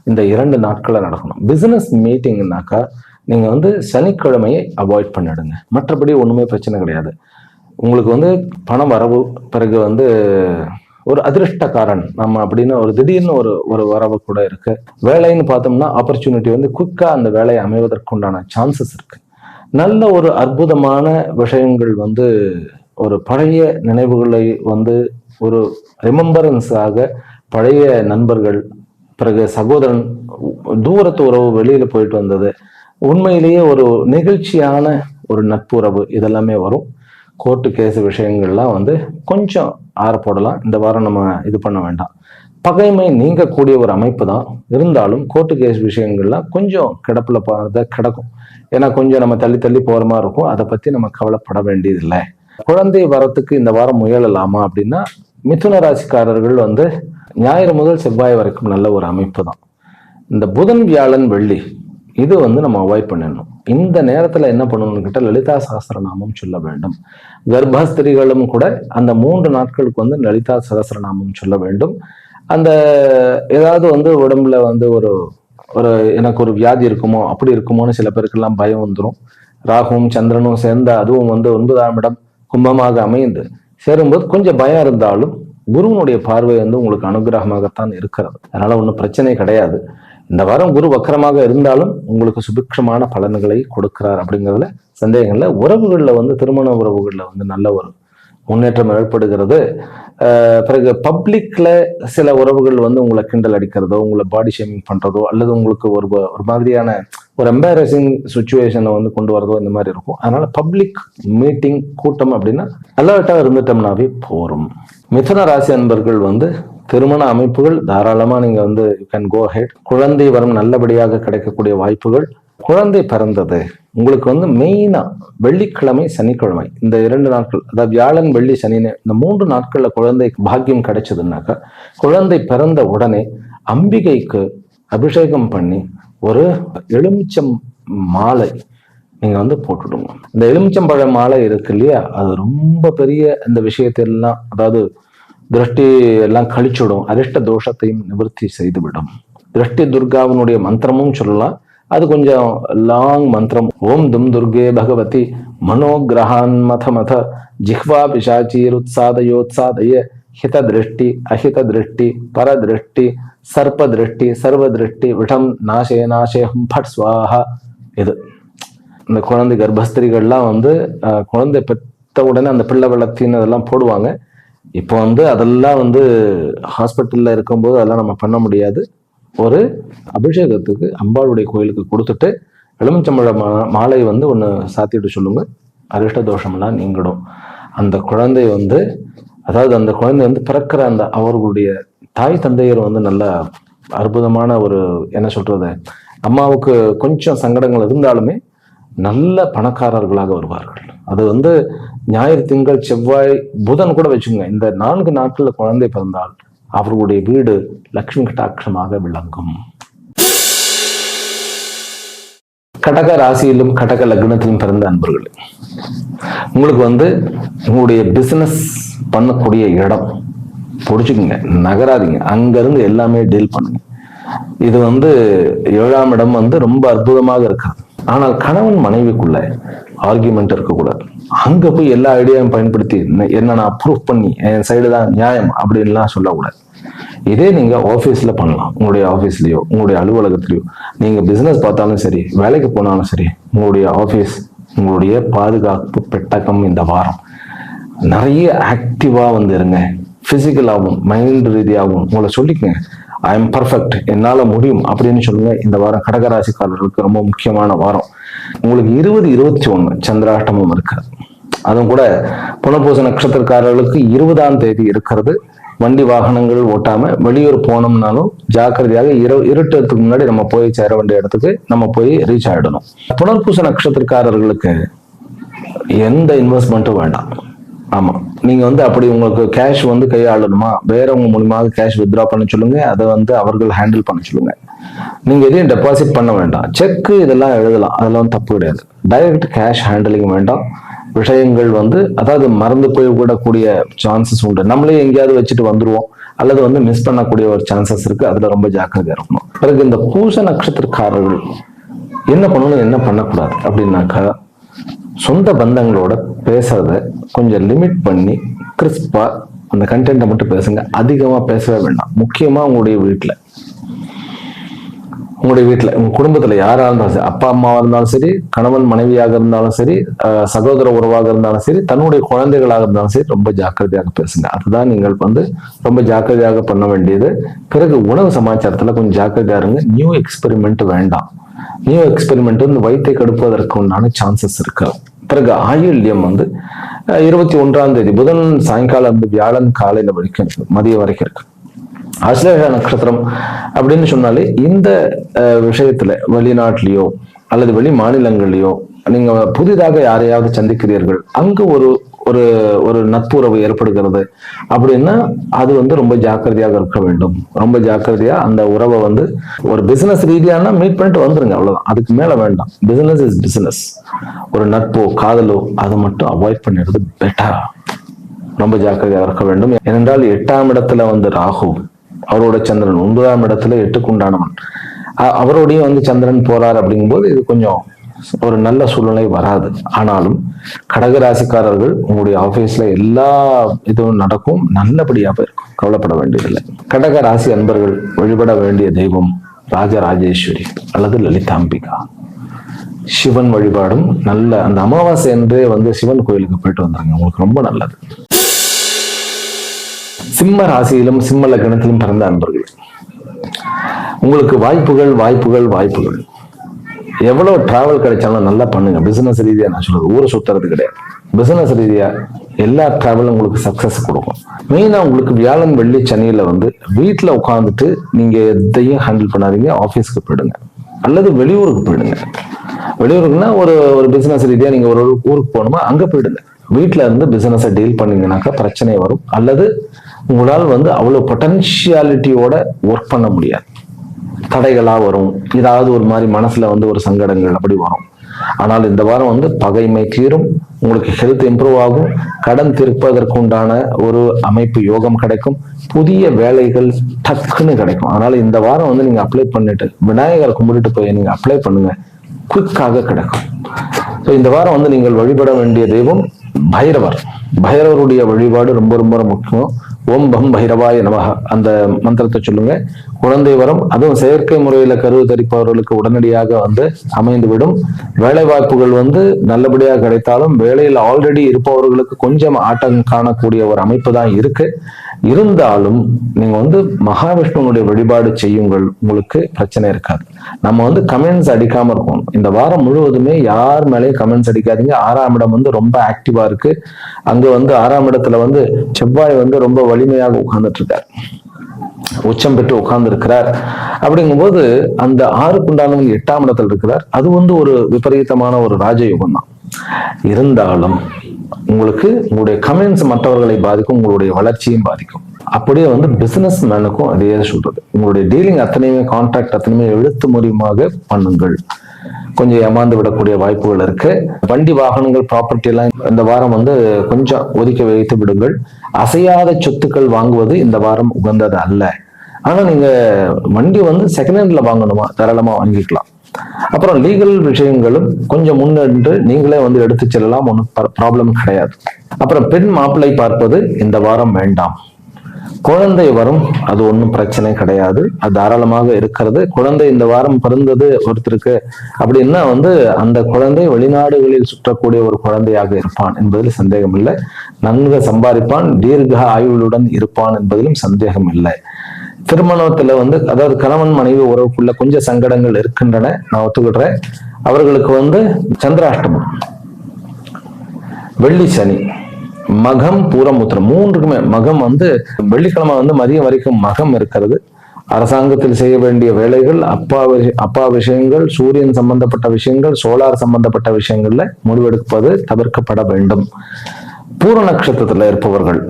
இந்த 2 நாட்களை நடக்கணும். பிசினஸ் மீட்டிங்னாக்கா நீங்க வந்து சனிக்கிழமையை அவாய்ட் பண்ணிடுங்க. மற்றபடி ஒண்ணுமே பிரச்சனை கிடையாது. உங்களுக்கு வந்து பணம் வரவு, பிறகு வந்து ஒரு அதிர்ஷ்டக்காரன் நம்ம அப்படின்னு ஒரு திடீர்னு ஒரு வரவு கூட இருக்கு. வேலைன்னு பார்த்தோம்னா ஆப்பர்ச்சுனிட்டி வந்து குயிக்கா அந்த வேலையை அமைவதற்குண்டான சான்சஸ் இருக்கு. நல்ல ஒரு அற்புதமான விஷயங்கள் வந்து ஒரு பழைய நினைவுகளை வந்து ஒரு ரிமெம்பரன்ஸாக பழைய நண்பர்கள், பிறகு சகோதரன், தூரத்து உறவு வெளியில போயிட்டு வந்தது, உண்மையிலேயே ஒரு நெகிழ்ச்சியான ஒரு நட்புறவு இதெல்லாமே வரும். கோர்ட்டு கேஸ் விஷயங்கள்லாம் வந்து கொஞ்சம் ஆற போடலாம். இந்த வாரம் நம்ம இது பண்ண வேண்டாம். பகைமை நீங்கக்கூடிய ஒரு அமைப்பு தான். இருந்தாலும் கோர்ட்டு கேஸ் விஷயங்கள்லாம் கொஞ்சம் கிடப்புல கிடக்கும். ஏன்னா கொஞ்சம் நம்ம தள்ளி தள்ளி போற மாதிரி இருக்கும். அதை பத்தி நம்ம கவலைப்பட வேண்டியதில்லை. குழந்தை வரத்துக்கு இந்த வாரம் முயலலாமா அப்படின்னா, மிதுன ராசிக்காரர்கள் வந்து ஞாயிறு முதல் செவ்வாய் வரைக்கும் நல்ல ஒரு அமைப்பு தான். இந்த புதன், வியாழன், வெள்ளி இது வந்து நம்ம அவாய்ட் பண்ணிடணும். இந்த நேரத்துல என்ன பண்ணணும்னு கிட்ட லலிதா சகஸ்ரநாமம் சொல்ல வேண்டும். கர்ப்பஸ்திரிகளும் கூட அந்த 3 நாட்களுக்கு வந்து லலிதா சகஸ்ரநாமம் சொல்ல வேண்டும். அந்த ஏதாவது வந்து உடம்புல வந்து ஒரு ஒரு எனக்கு ஒரு வியாதி இருக்குமோ அப்படி இருக்குமோன்னு சில பேருக்கெல்லாம் பயம் வந்துடும். ராகுவும் சந்திரனும் சேர்ந்த அதுவும் வந்து 9ஆம் இடம் கும்பமாக அமைந்து சேரும்போது கொஞ்சம் பயம் இருந்தாலும் குருவனுடைய பார்வை வந்து உங்களுக்கு அனுகிரகமாகத்தான் இருக்கிறது. அதனால ஒன்றும் பிரச்சனை கிடையாது. இந்த வாரம் குரு வக்கரமாக இருந்தாலும் உங்களுக்கு சுபிக்ஷமான பலன்களை கொடுக்கிறார் அப்படிங்கிறதுல சந்தேகம் இல்லை. உறவுகளில் வந்து திருமண உறவுகளில் வந்து நல்ல ஒரு முன்னேற்றம் ஏற்படுகிறது. பிறகு பப்ளிக்ல சில உறவுகள் வந்து உங்களை கிண்டல் அடிக்கிறதோ, உங்களை பாடி ஷேமிங் பண்றதோ, அல்லது உங்களுக்கு ஒரு ஒரு மாதிரியான ஒரு எம்பாரசிங் சுச்சுவேஷனை வந்து கொண்டு வரதோ இந்த மாதிரி இருக்கும். அதனால பப்ளிக் மீட்டிங் கூட்டம் அப்படின்னா அலர்ட்டா இருந்துட்டோம்னாவே போரும். மிதுன ராசி அன்பர்கள் வந்து திருமண அமைப்புகள் தாராளமா நீங்க வந்து யூ கேன் கோ ஹெட். குழந்தை வரம் நல்லபடியாக கிடைக்கக்கூடிய வாய்ப்புகள். குழந்தை பிறந்தது உங்களுக்கு வந்து மெயினா வெள்ளிக்கிழமை, சனிக்கிழமை இந்த 2 நாட்கள், அதாவது வியாழன், வெள்ளி, சனின்னு இந்த 3 நாட்கள்ல குழந்தை பாக்கியம் கிடைச்சதுன்னாக்கா, குழந்தை பிறந்த உடனே அம்பிகைக்கு அபிஷேகம் பண்ணி ஒரு எலுமிச்சம் மாலை நீங்க வந்து போட்டுடுங்க. இந்த எலுமிச்சம்பழ மாலை இருக்கு இல்லையா, அது ரொம்ப பெரிய இந்த விஷயத்தெல்லாம், அதாவது திருஷ்டி எல்லாம் கழிச்சுடும், அரிஷ்ட தோஷத்தையும் நிவர்த்தி செய்துவிடும். திருஷ்டி துர்காவினுடைய மந்திரமும் சொல்லலாம். அது கொஞ்சம் லாங் மந்திரம். ஓம் தும் துர்கே பகவதி மனோகிரகான் மத மத ஜிஹ்வா பிசாச்சீருத்சாதயோத்சாதய ஹித திருஷ்டி அஹித திருஷ்டி பரதிருஷ்டி சர்ப்ப திருஷ்டி சர்வ திருஷ்டி விஷம் நாசே நாசேஹம் பட் ஸ்வாஹா. இது இந்த குழந்தை கர்ப்பஸ்திரிகள்லாம் வந்து குழந்தை பெற்ற உடனே அந்த பிள்ளை வளர்த்தின்னு அதெல்லாம் போடுவாங்க. இப்போ வந்து அதெல்லாம் வந்து ஹாஸ்பிட்டல்ல இருக்கும்போது அதெல்லாம் நம்ம பண்ண முடியாது. ஒரு அபிஷேகத்துக்கு அம்பாளுடைய கோயிலுக்கு கொடுத்துட்டு எலுமிச்சம்பழ மாலை வந்து ஒன்று சாத்திட்டு சொல்லுங்க, அரிஷ்ட தோஷம்லாம் நீங்கிடும். அந்த குழந்தை வந்து, அதாவது அந்த குழந்தை வந்து பிறக்கிற அந்த அவர்களுடைய தாய் தந்தையர் வந்து நல்ல அற்புதமான ஒரு என்ன சொல்றது, அம்மாவுக்கு கொஞ்சம் சங்கடங்கள் இருந்தாலுமே நல்ல பணக்காரர்களாக வருவார்கள். அது வந்து ஞாயிறு, திங்கள், செவ்வாய், புதன் கூட வச்சுங்க. இந்த 4 நாட்கள்ல குழந்தை பிறந்தால் அவர்களுடைய வீடு லட்சுமி கட்டாட்சமாக விளங்கும். கடக ராசியிலும் கடக லக்னத்திலும் பிறந்த அன்பர்கள், உங்களுக்கு வந்து உங்களுடைய பிசினஸ் பண்ணக்கூடிய இடம் பிடிச்சுக்குங்க, நகராதிங்க, அங்கிருந்து எல்லாமே டீல் பண்ணுங்க. இது வந்து 7ஆம் இடம் வந்து ரொம்ப அற்புதமாக இருக்காது. ஆனால் கணவன் மனைவிக்குள்ள ஆர்கியூமெண்ட் இருக்கக்கூடாது. அங்க போய் எல்லா ஐடியாவும் பயன்படுத்தி என்ன நான் ப்ரூவ் பண்ணி என் சைடு தான் நியாயம் அப்படின்லாம் சொல்லக்கூடாது. இதே நீங்க ஆபீஸ்ல பண்ணலாம். உங்களுடைய ஆபீஸ்லயோ உங்களுடைய அலுவலகத்திலயோ நீங்க பிசினஸ் பார்த்தாலும் சரி, வேலைக்கு போனாலும் சரி, உங்களுடைய ஆபீஸ் உங்களுடைய பாதுகாப்பு பெட்டகம் இந்த வாரம் நிறைய ஆக்டிவா வந்து இருங்க. பிசிக்கலாகவும் மைண்ட் ரீதியாகவும் உங்களை சொல்லிக்கங்க, ஐ எம் பர்ஃபெக்ட், என்னால முடியும் அப்படின்னு சொல்லுங்க. இந்த வாரம் கடகராசிக்காரர்களுக்கு ரொம்ப முக்கியமான வாரம். உங்களுக்கு 20, 21 சந்திராஷ்டமம் இருக்கிறது. அதுவும் கூட புனர்பூச நட்சத்திரக்காரர்களுக்கு 20ஆம் தேதி இருக்கிறது. வண்டி வாகனங்கள் ஓட்டாம வெளியூர் போனோம்னாலும் ஜாக்கிரதையாக இருட்டுறதுக்கு முன்னாடி நம்ம போய் சேர வேண்டிய இடத்துக்கு நம்ம போய் ரீச் ஆயிடணும். புனர்பூச நட்சத்திரக்காரர்களுக்கு எந்த இன்வெஸ்ட்மெண்ட்டும் வேண்டாம். ஆமா, நீங்க வந்து அப்படி உங்களுக்கு கேஷ் வந்து கையாளணுமா, வேறவங்க மூலியமாக கேஷ் வித்ரா பண்ண சொல்லுங்க, அதை வந்து அவர்கள் ஹேண்டில் பண்ண சொல்லுங்க. நீங்க எதையும் டெபாசிட் பண்ண வேண்டாம். செக் இதெல்லாம் எழுதலாம், அதெல்லாம் தப்பு கிடையாது. டைரக்ட் கேஷ் ஹேண்டிலிங் வேண்டாம். விஷயங்கள் வந்து அதாவது மறந்து போய் விடக்கூடிய சான்சஸ் உண்டு. நம்மளே எங்கேயாவது வச்சுட்டு வந்துருவோம், அல்லது வந்து மிஸ் பண்ணக்கூடிய ஒரு சான்சஸ் இருக்கு. அதுல ரொம்ப ஜாக்கிரதையா இருக்கணும். பிறகு இந்த பூச நட்சத்திரக்காரர்கள் என்ன பண்ணணும், என்ன பண்ணக்கூடாது அப்படின்னாக்கா, சொந்த பந்தங்களோட பேசுறத கொஞ்சம் லிமிட் பண்ணி கிறிஸ்பா அந்த கண்டென்ட்டை மட்டும் பேசுங்க. அதிகமா பேசவே வேண்டாம். முக்கியமா உங்களுடைய வீட்டுல உங்களுடைய வீட்டுல உங்க குடும்பத்துல யாரா இருந்தாலும் சரி, அப்பா அம்மாவா இருந்தாலும் சரி, கணவன் மனைவியாக இருந்தாலும் சரி, சகோதர உறவாக இருந்தாலும் சரி, தன்னுடைய குழந்தைகளாக இருந்தாலும் சரி, ரொம்ப ஜாக்கிரதையாக பேசுங்க. அதுதான் நீங்கள் ரொம்ப ஜாக்கிரதையாக பண்ண வேண்டியது. பிறகு உணவு சமாச்சாரத்துல கொஞ்சம் ஜாக்கிரதையா இருங்க. நியூ எக்ஸ்பெரிமெண்ட் வேண்டாம். நியூ எக்ஸ்பெரிமெண்ட் வயிற்றை கெடுப்பதற்கு உண்டான சான்சஸ் இருக்கு. பிறகு ஆயுள்யம் 21ஆம் தேதி புதன் சாயங்காலம் வியாழன் காலையில வரைக்கும் இருக்கு, மதியம் வரைக்கும் இருக்கு. ஆஸ்லேஷ நட்சத்திரம் அப்படின்னு சொன்னாலே இந்த விஷயத்துல வெளிநாட்டிலேயோ அல்லது வெளி மாநிலங்கள்லயோ நீங்க புதிதாக யாரையாவது சந்திக்கிறீர்கள், அங்கு ஒரு ஒரு ஒரு நட்புறவு ஏற்படுகிறது அப்படின்னா அது ரொம்ப ஜாக்கிரதையாக இருக்க வேண்டும். ரொம்ப ஜாக்கிரதையா அந்த உறவை ஒரு பிசினஸ் ரீதியான மீட் பண்ணிட்டு வந்துருங்க, அவ்வளவுதான். அதுக்கு மேல வேண்டாம். Business is business. ஒரு நட்போ காதலோ அதை மட்டும் அவாய்ட் பண்ணிடுறது பெட்டர். ரொம்ப ஜாக்கிரதையாக இருக்க வேண்டும். ஏனென்றால் 8ஆம் இடத்துல ராகு, அவரோட சந்திரன் 9ஆம் இடத்துல 8க்கு உண்டானவன், அவரோடையும் சந்திரன் போறார். அப்படிங்கும்போது இது கொஞ்சம் ஒரு நல்ல சூழ்நிலை வராது. ஆனாலும் கடகராசிக்காரர்கள் உங்களுடைய ஆபீஸ்ல எல்லா இதுவும் நடக்கும், நல்லபடியாக இருக்கும், கவலைப்பட வேண்டியதில்லை. கடகராசி அன்பர்கள் வழிபட வேண்டிய தெய்வம் ராஜராஜேஸ்வரி அல்லது லலிதாம்பிகா. சிவன் வழிபாடும் நல்ல அந்த அமாவாசை என்றே சிவன் கோயிலுக்கு போயிட்டு வந்துருங்க, உங்களுக்கு ரொம்ப நல்லது. சிம்ம ராசியிலும் சிம்ம லக்னத்திலும் பிறந்த அன்பர்கள், உங்களுக்கு வாய்ப்புகள் வாய்ப்புகள் வாய்ப்புகள். எவ்வளவு டிராவல் கிடைச்சாலும் நல்லா பண்ணுங்க. பிசினஸ் ரீதியா நான் சொல்றது ஊரை சுத்துறது கிடையாது. பிசினஸ் ரீதியா எல்லா டிராவலும் உங்களுக்கு சக்சஸ் கொடுக்கும். மெயினா உங்களுக்கு வியாழன் வெள்ளி சனியில வீட்டுல உட்காந்துட்டு நீங்க எதையும் ஹேண்டில் பண்ணாதீங்க. ஆபீஸ்க்கு போயிடுங்க அல்லது வெளியூருக்கு போயிடுங்க. வெளியூருக்குன்னா ஒரு பிசினஸ் ரீதியா நீங்க ஒரு ஊருக்கு போகணுமா, அங்க போயிடுங்க. வீட்டுல இருந்து பிசினஸை டீல் பண்ணீங்கன்னாக்கா பிரச்சனை வரும். அல்லது உங்களால் அவ்வளவு பொட்டன்ஷியாலிட்டியோட ஒர்க் பண்ண முடியாது, தடைகளா வரும். ஏதாவது ஒரு மாதிரி மனசுல ஒரு சங்கடங்கள் அப்படி வரும். ஆனால் இந்த வாரம் பகைமை தீரும், உங்களுக்கு ஹெல்த் இம்ப்ரூவ் ஆகும், கடன் தீர்ப்பதற்கு உண்டான ஒரு அமைப்பு யோகம் கிடைக்கும், புதிய வேலைகள் டக்குன்னு கிடைக்கும். அதனால இந்த வாரம் நீங்க அப்ளை பண்ணிட்டு விநாயகரை கும்பிட்டுட்டு போய் நீங்க அப்ளை பண்ணுங்க, குயிக்காக கிடைக்கும். ஸோ இந்த வாரம் நீங்கள் வழிபட வேண்டிய தெய்வம் பைரவர். பைரவருடைய வழிபாடு ரொம்ப ரொம்ப முக்கியம். ஓம் பம் பைரவாய நமக அந்த மந்திரத்தை சொல்லுங்க. குழந்தை வரம், அதுவும் செயற்கை முறையில கருவு தரிப்பவர்களுக்கு உடனடியாக அமைந்து விடும். வேலை வாய்ப்புகள் நல்லபடியாக கிடைத்தாலும் வேலையில் ஆல்ரெடி இருப்பவர்களுக்கு கொஞ்சம் ஆட்டம் காணக்கூடிய ஒரு அமைப்பு தான் இருக்கு. இருந்தாலும் நீங்க மகாவிஷ்ணுனுடைய வழிபாடு செய்யுங்கள், உங்களுக்கு பிரச்சனை இருக்காது. நம்ம கமெண்ட்ஸ் அடிக்காம இருக்கணும். இந்த வாரம் முழுவதுமே யார் மேலேயும் கமெண்ட்ஸ் அடிக்காதீங்க. 6ஆம் இடம் ரொம்ப ஆக்டிவா இருக்கு. அங்க 6ஆம் இடத்துல செவ்வாய் ரொம்ப வலிமையாக உட்கார்ந்துட்டு இருக்கார், உச்சம் பெற்று உட்கார்ந்து இருக்கிறார். அப்படிங்கும்போது அந்த 6க்குண்டானவங்க 8ஆம் இடத்துல இருக்கிறார். அது ஒரு விபரீதமான ஒரு ராஜயோகம் தான். இருந்தாலும் உங்களுக்கு உங்களுடைய கமெண்ட்ஸ் மற்றவர்களை பாதிக்கும், உங்களுடைய வளர்ச்சியும் பாதிக்கும். அப்படியே பிசினஸ் மேனுக்கும் அதே சொல்றது. உங்களுடைய டீலிங் அத்தனையுமே கான்ட்ராக்ட் அத்தனையுமே எழுத்து மூலியமாக பண்ணுங்கள். கொஞ்சம் ஏமாந்து விடக்கூடிய வாய்ப்புகள் இருக்கு. வண்டி வாகனங்கள் ப்ராப்பர்ட்டி எல்லாம் இந்த வாரம் கொஞ்சம் ஒதுக்கி வைத்து விடுங்கள். அசையாத சொத்துக்கள் வாங்குவது இந்த வாரம் உகந்தது அல்ல. ஆனா நீங்க வண்டி செகண்ட் ஹேண்ட்ல வாங்கணுமா, தாராளமா வாங்கிக்கலாம். அப்புறம் லீகல் விஷயங்களும் கொஞ்சம் முன்னின்று நீங்களே எடுத்து செல்லலாம், ஒன்றும் ப்ராப்ளம் கிடையாது. அப்புறம் பெண் மாப்பிள்ளை பார்ப்பது இந்த வாரம் வேண்டாம். குழந்தை வரும், அது ஒன்றும் பிரச்சனை கிடையாது, அது தாராளமாக இருக்கிறது. குழந்தை இந்த வாரம் பிறந்தது ஒருத்தருக்கு அப்படின்னா அந்த குழந்தை வெளிநாடுகளில் சுற்றக்கூடிய ஒரு குழந்தையாக இருப்பான் என்பதில் சந்தேகம் இல்லை. நன்கு சம்பாதிப்பான், தீர்க்க ஆயுளுடன் இருப்பான் என்பதிலும் சந்தேகம் இல்லை. திருமணத்துல அதாவது கணவன் மனைவி உறவுக்குள்ள கொஞ்சம் சங்கடங்கள் இருக்கின்றன, நான் ஒத்துக்கிடுறேன். அவர்களுக்கு சந்திராஷ்டமம், வெள்ளி சனி, மகம் பூரம் உத்திரம் மூன்றுக்குமே மகம் வெள்ளிக்கிழமை மதியம் வரைக்கும் மகம் இருக்கிறது. அரசாங்கத்தில் செய்ய வேண்டிய வேலைகள், அப்பா விஷயங்கள், சூரியன் சம்பந்தப்பட்ட விஷயங்கள், சோலார் சம்பந்தப்பட்ட விஷயங்கள்ல முடிவெடுப்பது தவிர்க்கப்பட வேண்டும். பூர நட்சத்திரத்துல இருப்பவர்கள்,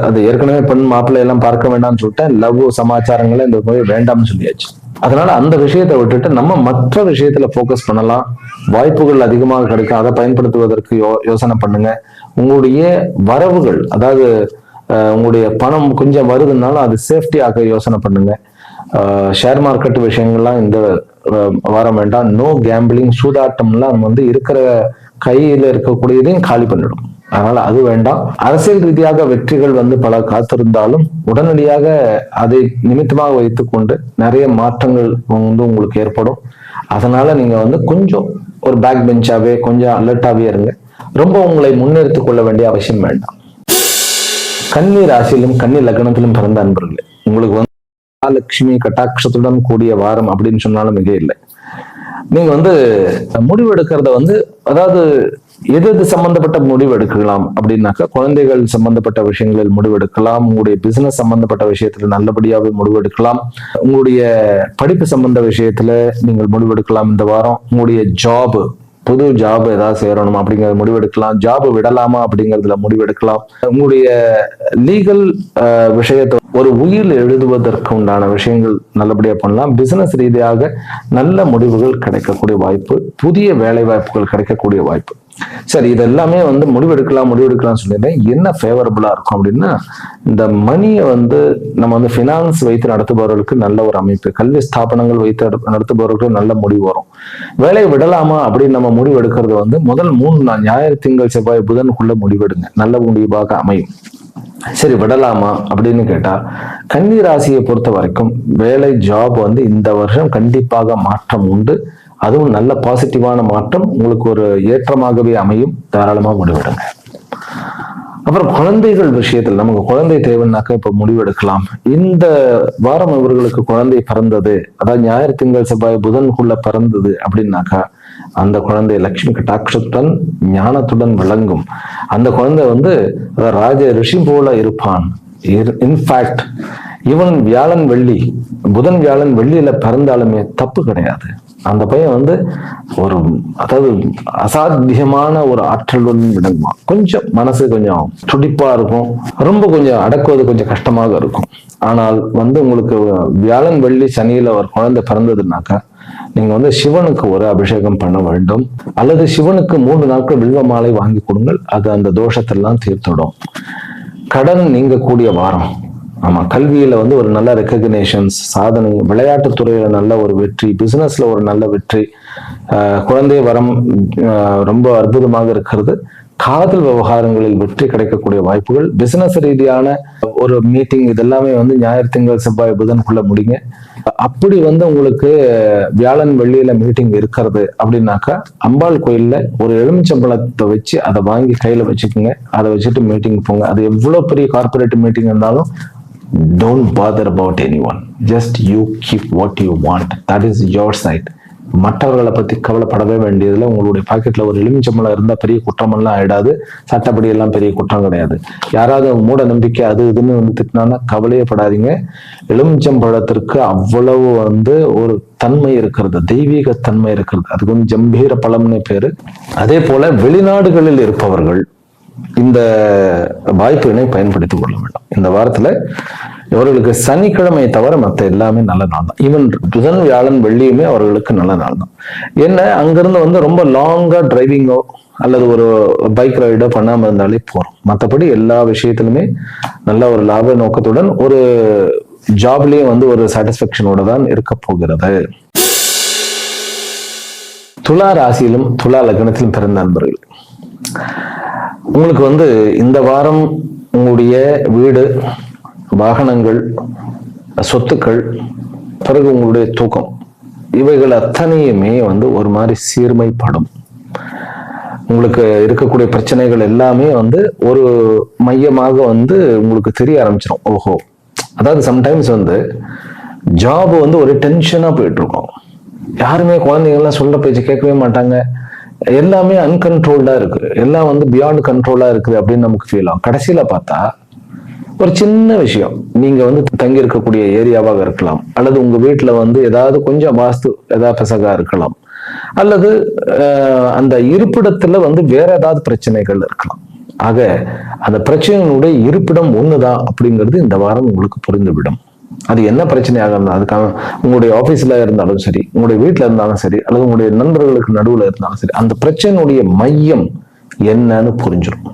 அது ஏற்கனவே பெண் மாப்பிள்ளை எல்லாம் பார்க்க வேண்டாம்னு சொல்லிட்டேன். லவ் சமாச்சாரங்களை இந்த வேண்டாம்னு சொல்லியாச்சு. அதனால அந்த விஷயத்தை விட்டுட்டு நம்ம மற்ற விஷயத்துல போக்கஸ் பண்ணலாம். வாய்ப்புகள் அதிகமாக கிடைக்கும், அதை பயன்படுத்துவதற்கு யோசனை பண்ணுங்க. உங்களுடைய வரவுகள், அதாவது உங்களுடைய பணம் கொஞ்சம் வருதுனாலும் அது சேஃப்டியாக யோசனை பண்ணுங்க. ஷேர் மார்க்கெட் விஷயங்கள்லாம் இந்த வாரம் வேண்டாம். நோ கேம்பிளிங், சூதாட்டம்லாம் இருக்கிற கையில இருக்கக்கூடியதையும் காலி பண்ணிடும். அதனால அது வேண்டாம். அரசியல் ரீதியாக வெற்றிகள் வந்து பல காத்திருந்தாலும் உடனடியாக அதை நிமித்தமாக வைத்துக்கொண்டு நிறைய மாற்றங்கள் வந்து உங்களுக்கு ஏற்படும். அதனால நீங்க வந்து கொஞ்சம் ஒரு பேக் பெஞ்சாவே கொஞ்சம் அலர்ட்டாவே இருங்க. ரொம்ப உங்களை முன்னெடுத்துக் கொள்ள வேண்டிய அவசியம் வேண்டாம். கன்னி ராசியிலும் கன்னி லக்னத்திலும் பிறந்த அன்பர்களே, உங்களுக்கு வந்து மகாலட்சுமி கட்டாட்சத்துடன் கூடிய வாரம் அப்படின்னு சொன்னாலும் மிக இல்லை. நீங்க வந்து முடிவு எடுக்கிறத வந்து, அதாவது எது சம்பந்தப்பட்ட முடிவு எடுக்கலாம் அப்படின்னாக்கா, குழந்தைகள் சம்பந்தப்பட்ட விஷயங்களில் முடிவெடுக்கலாம், உங்களுடைய பிசினஸ் சம்பந்தப்பட்ட விஷயத்துல நல்லபடியாவே முடிவெடுக்கலாம், உங்களுடைய படிப்பு சம்பந்த விஷயத்துல நீங்கள் முடிவெடுக்கலாம். இந்த வாரம் உங்களுடைய ஜாப், புது ஜாப் ஏதாவது சேரணும் அப்படிங்கறத முடிவெடுக்கலாம், ஜாப் விடலாமா அப்படிங்கறதுல முடிவெடுக்கலாம், உங்களுடைய லீகல் விஷயத்தை ஒரு உயிர் எழுதுவதற்கு உண்டான விஷயங்கள் நல்லபடியா பண்ணலாம். பிசினஸ் ரீதியாக நல்ல முடிவுகள் கிடைக்கக்கூடிய வாய்ப்பு, புதிய வேலை வாய்ப்புகள் கிடைக்கக்கூடிய வாய்ப்பு. சரி, இதெல்லாமே வந்து முடிவெடுக்கலாம் சொல்லியிருந்தேன். என்ன ஃபேவரபிளா இருக்கும் அப்படின்னா, இந்த மணியை வந்து நம்ம வந்து ஃபினான்ஸ் வைத்து நடத்துபவர்களுக்கு நல்ல ஒரு அமைப்பு, கல்வி ஸ்தாபனங்கள் வைத்து நடத்துபவர்களுக்கு நல்ல முடிவு வரும். வேலையை விடலாமா அப்படின்னு நம்ம முடிவு எடுக்கிறது வந்து முதல் 3 நாள் ஞாயிறு திங்கள் செவ்வாய் புதனுக்குள்ள முடிவெடுங்க, நல்ல முடிவாக அமையும். சரி, விடலாமா அப்படின்னு கேட்டா, கன்னி ராசியை பொறுத்த வரைக்கும் வேலை ஜாப் வந்து இந்த வருஷம் கண்டிப்பாக மாற்றம் உண்டு. அதுவும் நல்ல பாசிட்டிவான மாற்றம் உங்களுக்கு ஒரு ஏற்றமாகவே அமையும். தாராளமா முடிவெடுங்க. அப்புறம் குழந்தைகள் விஷயத்தில் நமக்கு குழந்தை தேவைன்னாக்கா இப்ப முடிவெடுக்கலாம். இந்த வாரம் இவர்களுக்கு குழந்தை பிறந்தது, அதாவது ஞாயிறு திங்கள் செவ்வாய் புதனுக்குள்ள பிறந்தது அப்படின்னாக்கா, அந்த குழந்தை லட்சுமி கட்டாட்சத்துடன் ஞானத்துடன் விளங்கும். அந்த குழந்தை வந்து ராஜ ரிஷி போல இருப்பான். இன்ஃபேக்ட் இவன் வியாழன் வெள்ளி, புதன் வியாழன் வெள்ளியில பிறந்தாலுமே தப்பு கிடையாது. அந்த பையன் வந்து ஒரு, அதாவது அசாத்தியமான ஒரு ஆற்றலுடன் விளங்குவான். கொஞ்சம் மனசு கொஞ்சம் துடிப்பா இருக்கும், ரொம்ப கொஞ்சம் அடக்குவது கொஞ்சம் கஷ்டமாக இருக்கும். ஆனால் வந்து உங்களுக்கு வியாழன் வெள்ளி சனியில ஒரு குழந்தை பிறந்ததுனாக்கா, நீங்க வந்து சிவனுக்கு ஒரு அபிஷேகம் பண்ண வேண்டும், அல்லது சிவனுக்கு 3 நாட்கள் வில்வ மாலை வாங்கி கொடுங்கள். அது அந்த தோஷத்தெல்லாம் தீர்த்துடும். கடன் நீங்கக்கூடிய வாரம். ஆமா, கல்வியில வந்து ஒரு நல்ல ரெக்கக்னேஷன்ஸ், சாதனை, விளையாட்டுத் துறையில நல்ல ஒரு வெற்றி, பிசினஸ்ல ஒரு நல்ல வெற்றி, குழந்தை வரம் ரொம்ப அற்புதமாக இருக்கிறது. காதல் விவகாரங்களில் வெற்றி கிடைக்கக்கூடிய வாய்ப்புகள், பிசினஸ் ரீதியான ஒரு மீட்டிங், இதெல்லாமே வந்து ஞாயிறு திங்கள் செவ்வாய் புதனுக்குள்ள முடிங்க. அப்படி வந்து உங்களுக்கு வியாழன் வெள்ளியில மீட்டிங் இருக்கிறது அப்படின்னாக்கா, அம்பாள் கோயில்ல ஒரு எலுமிச்சம்பழத்தை வச்சு அதை வாங்கி கையில வச்சுக்கோங்க. அதை வச்சுட்டு மீட்டிங் போங்க. அது எவ்வளவு பெரிய கார்பரேட் மீட்டிங் இருந்தாலும் don't bother about anyone, just you keep what you want, that is your side. மற்றவர்களை பத்தி கவலைப்படவே வேண்டியதுல. உங்களுடைய பாக்கெட்ல ஒரு எலுமிச்சம்பழம் இருந்தா பெரிய குற்றமெல்லாம் ஆயிடாது, சட்டப்படி எல்லாம் பெரிய குற்றம் கிடையாது. யாராவது மூட நம்பிக்கை அது இதுன்னு வந்து திட்டினா கவலையே படாதீங்க. எலுமிச்சம்பழத்திற்கு அவ்வளவு வந்து ஒரு தன்மை இருக்கிறது, தெய்வீக தன்மை இருக்கிறது. அதுக்கு வந்து ஜம்பீர பழம்னு பேரு. அதே போல வெளிநாடுகளில் இருப்பவர்கள் இந்த வாய்ப்பினை பயன்படுத்திக் கொள்ள வேண்டும். இந்த வாரத்துல இவர்களுக்கு சனிக்கிழமை தவிர மற்ற எல்லாமே நல்ல நாள் தான். ஈவன் புதன் வியாழன் வெள்ளியுமே அவர்களுக்கு நல்ல நாள் தான். என்ன, அங்கிருந்து வந்து ரொம்ப லாங்கா டிரைவிங்கோ அல்லது ஒரு பைக் ரைடோ பண்ணாம இருந்தாலே போறோம். மற்றபடி எல்லா விஷயத்திலுமே நல்ல ஒரு லாப நோக்கத்துடன் ஒரு ஜாப்லயும் வந்து ஒரு சாட்டிஸ்பேக்ஷனோட தான் இருக்க போகிறது. துலா ராசியிலும் துலா லக்னத்திலும் பிறந்த நண்பர்கள், உங்களுக்கு வந்து இந்த வாரம் உங்களுடைய வீடு, வாகனங்கள், சொத்துக்கள், பிறகு உங்களுடைய தூக்கம், இவைகள் அத்தனையுமே வந்து ஒரு மாதிரி சீர்மைப்படும். உங்களுக்கு இருக்கக்கூடிய பிரச்சனைகள் எல்லாமே வந்து ஒரு மையமாக வந்து உங்களுக்கு தெரிய ஆரம்பிச்சிடும். ஓஹோ, அதாவது சம்டைம்ஸ் வந்து ஜாப் வந்து ஒரு டென்ஷனா போயிட்டு இருக்கும். யாருமே குழந்தைங்கள்லாம் சொல்ற பேச்சு கேட்கவே மாட்டாங்க. எல்லாமே அன்கன்ட்ரோல்டா இருக்கு, எல்லாம் வந்து பியாண்ட் கண்ட்ரோலா இருக்குது அப்படின்னு நமக்கு ஃபீல் ஆகும். கடைசியில பார்த்தா ஒரு சின்ன விஷயம், நீங்க வந்து தங்கி இருக்கக்கூடிய ஏரியாவாக இருக்கலாம், அல்லது உங்க வீட்டுல வந்து ஏதாவது கொஞ்சம் வாஸ்து ஏதாவது பிசகா இருக்கலாம், அல்லது அந்த இருப்பிடத்துல வந்து வேற ஏதாவது பிரச்சனைகள் இருக்கலாம். ஆக அந்த பிரச்சனையினுடைய இருப்பிடம் ஒண்ணுதான் அப்படிங்கிறது இந்த வாரம் உங்களுக்கு புரிந்துவிடும். அது என்ன பிரச்சனையாக இருந்தாலும், அதுக்காக உங்களுடைய ஆபீஸ்ல இருந்தாலும் சரி, உங்களுடைய வீட்டுல இருந்தாலும் சரி, அல்லது உங்களுடைய நண்பர்களுக்கு நடுவுல இருந்தாலும் சரி, அந்த பிரச்சனையுடைய மையம் என்னன்னு புரிஞ்சிடும்.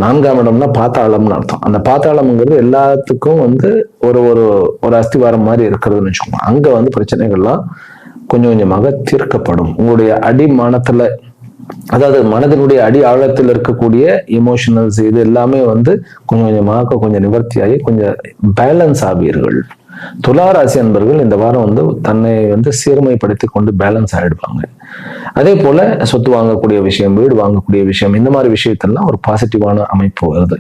4ஆம் இடம்னா பாத்தாளம்னு அர்த்தம். அந்த பாத்தாளம்ங்கிறது எல்லாத்துக்கும் வந்து ஒரு ஒரு ஒரு அஸ்திவாரம் மாதிரி இருக்கிறதுன்னு வச்சுக்கோங்க. அங்க வந்து பிரச்சனைகள்லாம் கொஞ்சம் கொஞ்சமாக தீர்க்கப்படும். உங்களுடைய அடிமானத்துல அதாவது மனதினுடைய அடி ஆழத்தில் இருக்கக்கூடிய எமோஷனல்ஸ் இது எல்லாமே வந்து கொஞ்சம் கொஞ்சமாக கொஞ்சம் நிவர்த்தியாகி கொஞ்சம் பேலன்ஸ் ஆவீர்கள். துளாராசி அன்பர்கள் இந்த வாரம் வந்து தன்னை வந்து சீர்மைப்படுத்தி கொண்டு பேலன்ஸ் ஆயிடுவாங்க. அதே போல சொத்து வாங்கக்கூடிய விஷயம், வீடு வாங்கக்கூடிய விஷயம், இந்த மாதிரி விஷயத்தெல்லாம் ஒரு பாசிட்டிவான அமைப்பு வருது.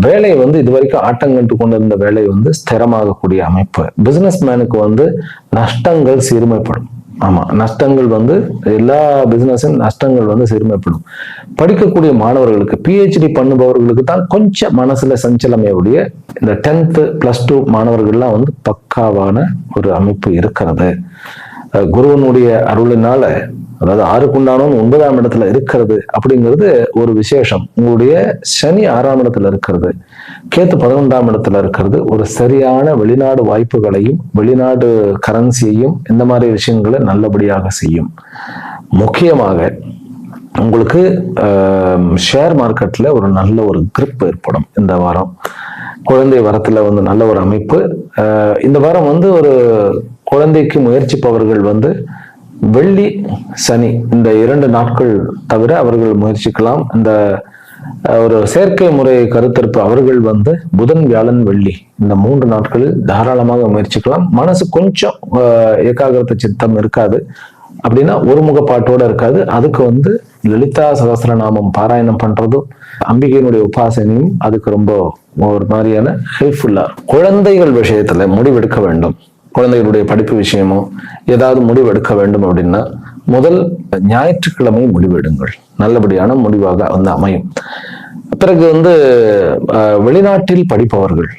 வேலை வந்து இது வரைக்கும் ஆட்டங்கண்டு கொண்டிருந்த வேலை வந்து ஸ்திரமாகக்கூடிய அமைப்பு. பிசினஸ் மேனுக்கு வந்து நஷ்டங்கள் சீர்மைப்படும். ஆமா, நஷ்டங்கள் வந்து எல்லா பிசினஸும் நஷ்டங்கள் வந்து சீர்மைப்படும். படிக்கக்கூடிய மாணவர்களுக்கு, பிஹெச்டி பண்ணுபவர்களுக்கு தான் கொஞ்சம் மனசுல சஞ்சலமே உடைய, இந்த 10th +2 மாணவர்கள்லாம் வந்து பக்காவான ஒரு அமைப்பு இருக்கிறது. குருவனுடைய அருளினால, அதாவது 6க்குண்டானவன் 9ஆம் இடத்துல இருக்கிறது அப்படிங்கிறது ஒரு விசேஷம். உங்களுடைய சனி 6ஆம் இடத்துல இருக்கிறது, கேத்து 11ஆம் இடத்துல இருக்கிறது. ஒரு சரியான வெளிநாடு வாய்ப்புகளையும் வெளிநாடு கரன்சியையும் இந்த மாதிரி விஷயங்களை நல்லபடியாக செய்யும். முக்கியமாக உங்களுக்கு ஷேர் மார்க்கெட்ல ஒரு நல்ல ஒரு கிரிப் ஏற்படும் இந்த வாரம். குழந்தை வரத்துல வந்து நல்ல ஒரு அமைப்பு. இந்த வாரம் வந்து ஒரு குழந்தைக்கு முயற்சிப்பவர்கள் வந்து வெள்ளி சனி இந்த 2 நாட்கள் தவிர அவர்கள் முயற்சிக்கலாம். இந்த ஒரு செயற்கை முறை கருத்தரிப்பு அவர்கள் வந்து புதன், வியாழன், வெள்ளி இந்த 3 நாட்களில் தாராளமாக முயற்சிக்கலாம். மனசு கொஞ்சம் ஏகாகிரத சித்தம் இருக்காது அப்படின்னா, ஒருமுகப்பாட்டோட இருக்காது. அதுக்கு வந்து லலிதா சகஸ்ரநாமம் பாராயணம் பண்றதும் அம்பிகையினுடைய உபாசனையும் அதுக்கு ரொம்ப ஒரு மாதிரியான ஹெல்ப்ஃபுல்லா. குழந்தைகள் விஷயத்துல முடிவெடுக்க வேண்டும். குழந்தைகளுடைய படிப்பு விஷயமோ ஏதாவது முடிவெடுக்க வேண்டும் அப்படின்னா முதல் ஞாயிற்றுக்கிழமை முடிவெடுங்கள். நல்லபடியான முடிவாக வந்து அமையும். பிறகு வந்து வெளிநாட்டில் படிப்பவர்கள்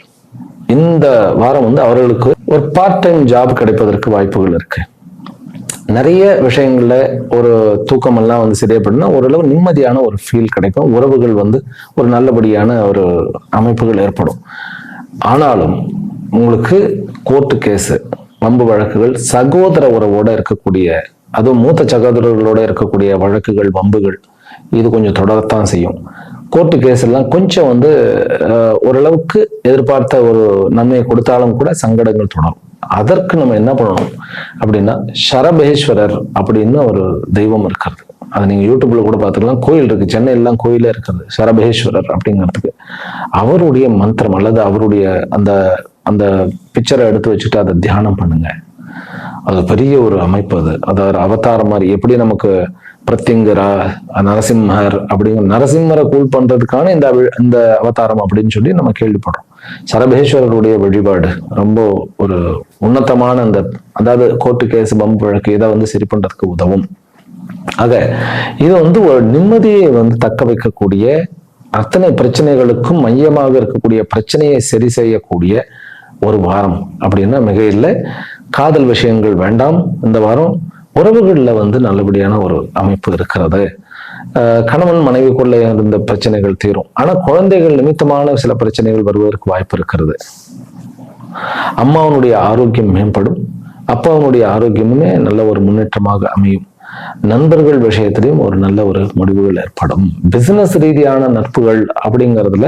இந்த வாரம் வந்து அவர்களுக்கு ஒரு பார்ட் டைம் ஜாப் கிடைப்பதற்கு வாய்ப்புகள் இருக்கு. நிறைய விஷயங்கள்ல ஒரு தூக்கம் எல்லாம் வந்து சரியாப்படுனா ஓரளவு நிம்மதியான ஒரு ஃபீல் கிடைக்கும். உறவுகள் வந்து ஒரு நல்லபடியான ஒரு அமைப்புகள் ஏற்படும். ஆனாலும் உங்களுக்கு கோர்ட்டு கேஸு, வம்பு வழக்குகள், சகோதர உறவோட இருக்கக்கூடிய, அதுவும் மூத்த சகோதரர்களோட இருக்கக்கூடிய வழக்குகள், வம்புகள் இது கொஞ்சம் தொடரத்தான் செய்யும். கோர்ட்டு கேஸ் எல்லாம் கொஞ்சம் வந்து ஓரளவுக்கு எதிர்பார்த்த ஒரு நன்மையை கொடுத்தாலும் கூட சங்கடங்கள் தொடரும். அதற்கு நம்ம என்ன பண்ணணும் அப்படின்னா, சரபேஸ்வரர் அப்படின்னு ஒரு தெய்வம் இருக்கிறது. அதை நீங்க யூடியூப்ல கூட பார்த்துக்கலாம். கோயில் இருக்கு, சென்னையெல்லாம் கோயிலே இருக்கிறது சரபேஸ்வரர் அப்படிங்கிறதுக்கு. அவருடைய மந்திரம் அல்லது அவருடைய அந்த அந்த பிக்சரை எடுத்து வச்சுட்டு அதை தியானம் பண்ணுங்க. அது பெரிய ஒரு அமைப்பு. அதாவது அவதாரம் மாதிரி எப்படி நமக்கு பிரத்யங்கரா, நரசிம்மர் அப்படிங்கிற நரசிம்மரை கூல் பண்றதுக்கான இந்த அவதாரம் அப்படின்னு சொல்லி நம்ம கேள்விப்படுறோம். சரபேஸ்வரருடைய வழிபாடு ரொம்ப ஒரு உன்னதமான அந்த, அதாவது கோர்ட்டு கேஸ், பம்பு வழக்கு இதை வந்து சரி பண்றதுக்கு உதவும். ஆக இது வந்து ஒரு நிம்மதியை வந்து தக்க வைக்கக்கூடிய, அத்தனை பிரச்சனைகளுக்கும் மையமாக இருக்கக்கூடிய பிரச்சனையை சரி செய்யக்கூடிய ஒரு வாரம் அப்படின்னா மிக இல்லை. காதல் விஷயங்கள் வேண்டாம் இந்த வாரம். உறவுகள்ல வந்து நல்லபடியான ஒரு அமைப்பு இருக்கிறது. கணவன் மனைவிக்குள்ள இருந்த பிரச்சனைகள் தீரும். ஆனா குழந்தைகள் நிமித்தமான சில பிரச்சனைகள் வருவதற்கு வாய்ப்பு இருக்கிறது. அம்மாவனுடைய ஆரோக்கியம் மேம்படும், அப்பாவனுடைய ஆரோக்கியமுமே நல்ல ஒரு முன்னேற்றமாக அமையும். நண்பர்கள் விஷயத்திலையும் ஒரு நல்ல ஒரு முடிவுகள் ஏற்படும். பிசினஸ் ரீதியான நட்புகள் அப்படிங்கிறதுல